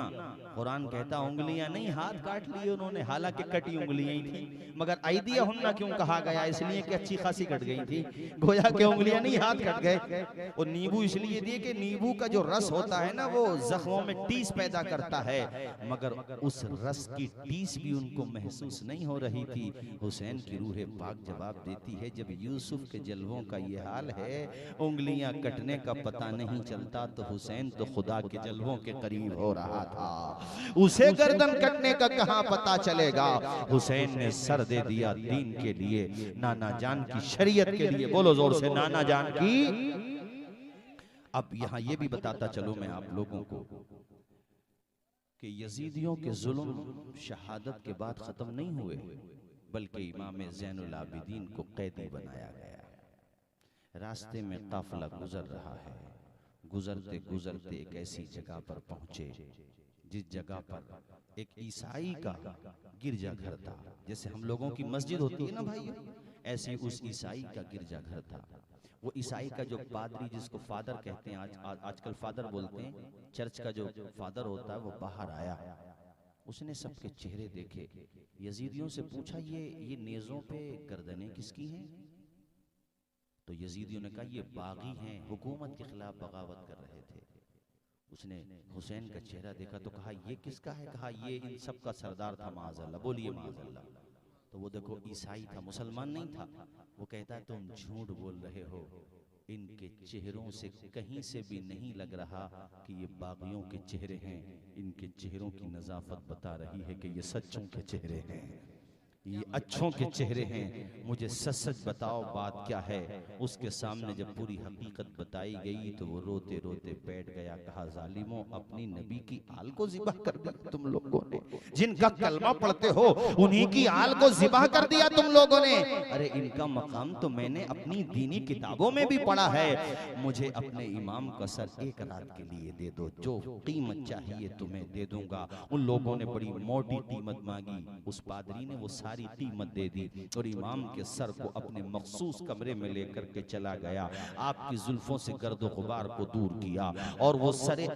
कुरान कहता उंगलियां नहीं हाथ काट लिए उन्होंने, हालांकि कटी उंगलियां ही थी, मगर आइदिया हुन्ना क्यों कहा गया? इसलिए कि अच्छी खासी कट गई थी, गोया के उंगलियां नहीं हाथ कट गए। और नींबू इसलिए दिए कि नींबू का जो रस होता है ना, वो जख्मों में टीस पैदा करता है, मगर उस रस की टीस भी उनको महसूस नहीं हो रही थी। हुसैन की रूह पाक जवाब देती है, जब यूसुफ के जलवों का ये हाल है, उंगलियां कटने का पता नहीं चलता, तो हुसैन तो खुदा के जलवों के करीब हो रहा था, उसे गर्दन कटने का कहां पता चलेगा? हुसैन ने सर दे दिया दीन के लिए, नाना जान की शरीयत के लिए। बोलो जोर से, नाना जान की। अब यहां ये भी बताता चलो मैं आप लोगों को कि यजीदियों के जुल्म शहादत के बाद खत्म नहीं हुए, बल्कि इमाम ज़ैनुल आबिदीन को कैदी बनाया गया। रास्ते में काफिला गुजर रहा है, गुजरते गुजरते एक ऐसी जगह पर पहुंचे जिस जगह पर एक ईसाई का गिरजाघर था। जैसे हम लोगों की मस्जिद होती है ना भाई, ऐसे उस ईसाई का गिरजाघर था। वो ईसाई का जो पादरी, जिसको फादर कहते हैं, आजकल फादर बोलते हैं, चर्च का जो फादर होता है, वो बाहर आया। उसने सबके चेहरे देखे, यजीदियों से पूछा ये नेज़ों पे गर्दनें किसकी हैं? तो यजीदियों ने कहा ये बागी हैं, हुकूमत के खिलाफ बगावत कर रहे थे। उसने हुसैन का चेहरा देखा तो कहा ये किसका है? कहा ये इन सब का सरदार था, माज़अल्लाह। बोलिए माज़अल्लाह। तो वो देखो ईसाई था, मुसलमान नहीं था। वो कहता है तुम झूठ बोल रहे हो, इनके चेहरों से कहीं से भी नहीं लग रहा कि ये बागियों के चेहरे हैं। इनके चेहरों की नज़ाफत बता रही है कि ये सच्चों के चेहरे हैं, ये अच्छों के चेहरे हैं। मुझे सच सच बताओ बात क्या है? उसके सामने जब पूरी हकीकत बताई गई तो वो रोते रोते बैठ गया। कहा जालिमों, अपनी नबी की आल को ज़िबा कर दिया तुम लोगों ने, जिनका कलमा पढ़ते हो उन्हीं की आल को ज़िबा कर दिया तुम लोगों ने। अरे इनका मकाम तो मैंने अपनी दीनी किताबों में भी पढ़ा है। मुझे अपने इमाम का सर एक रात के लिए दे दो, जो कीमत चाहिए तुम्हें दे दूंगा। उन लोगों ने बड़ी मोटी कीमत मांगी, उस पादरी ने वो सारी कीमत दे दी और इमाम के सर को अपने मखसूस कमरे में लेकर के चला गया। आपकी जुल्फों से गर्द गुबार को दूर किया और वो सरे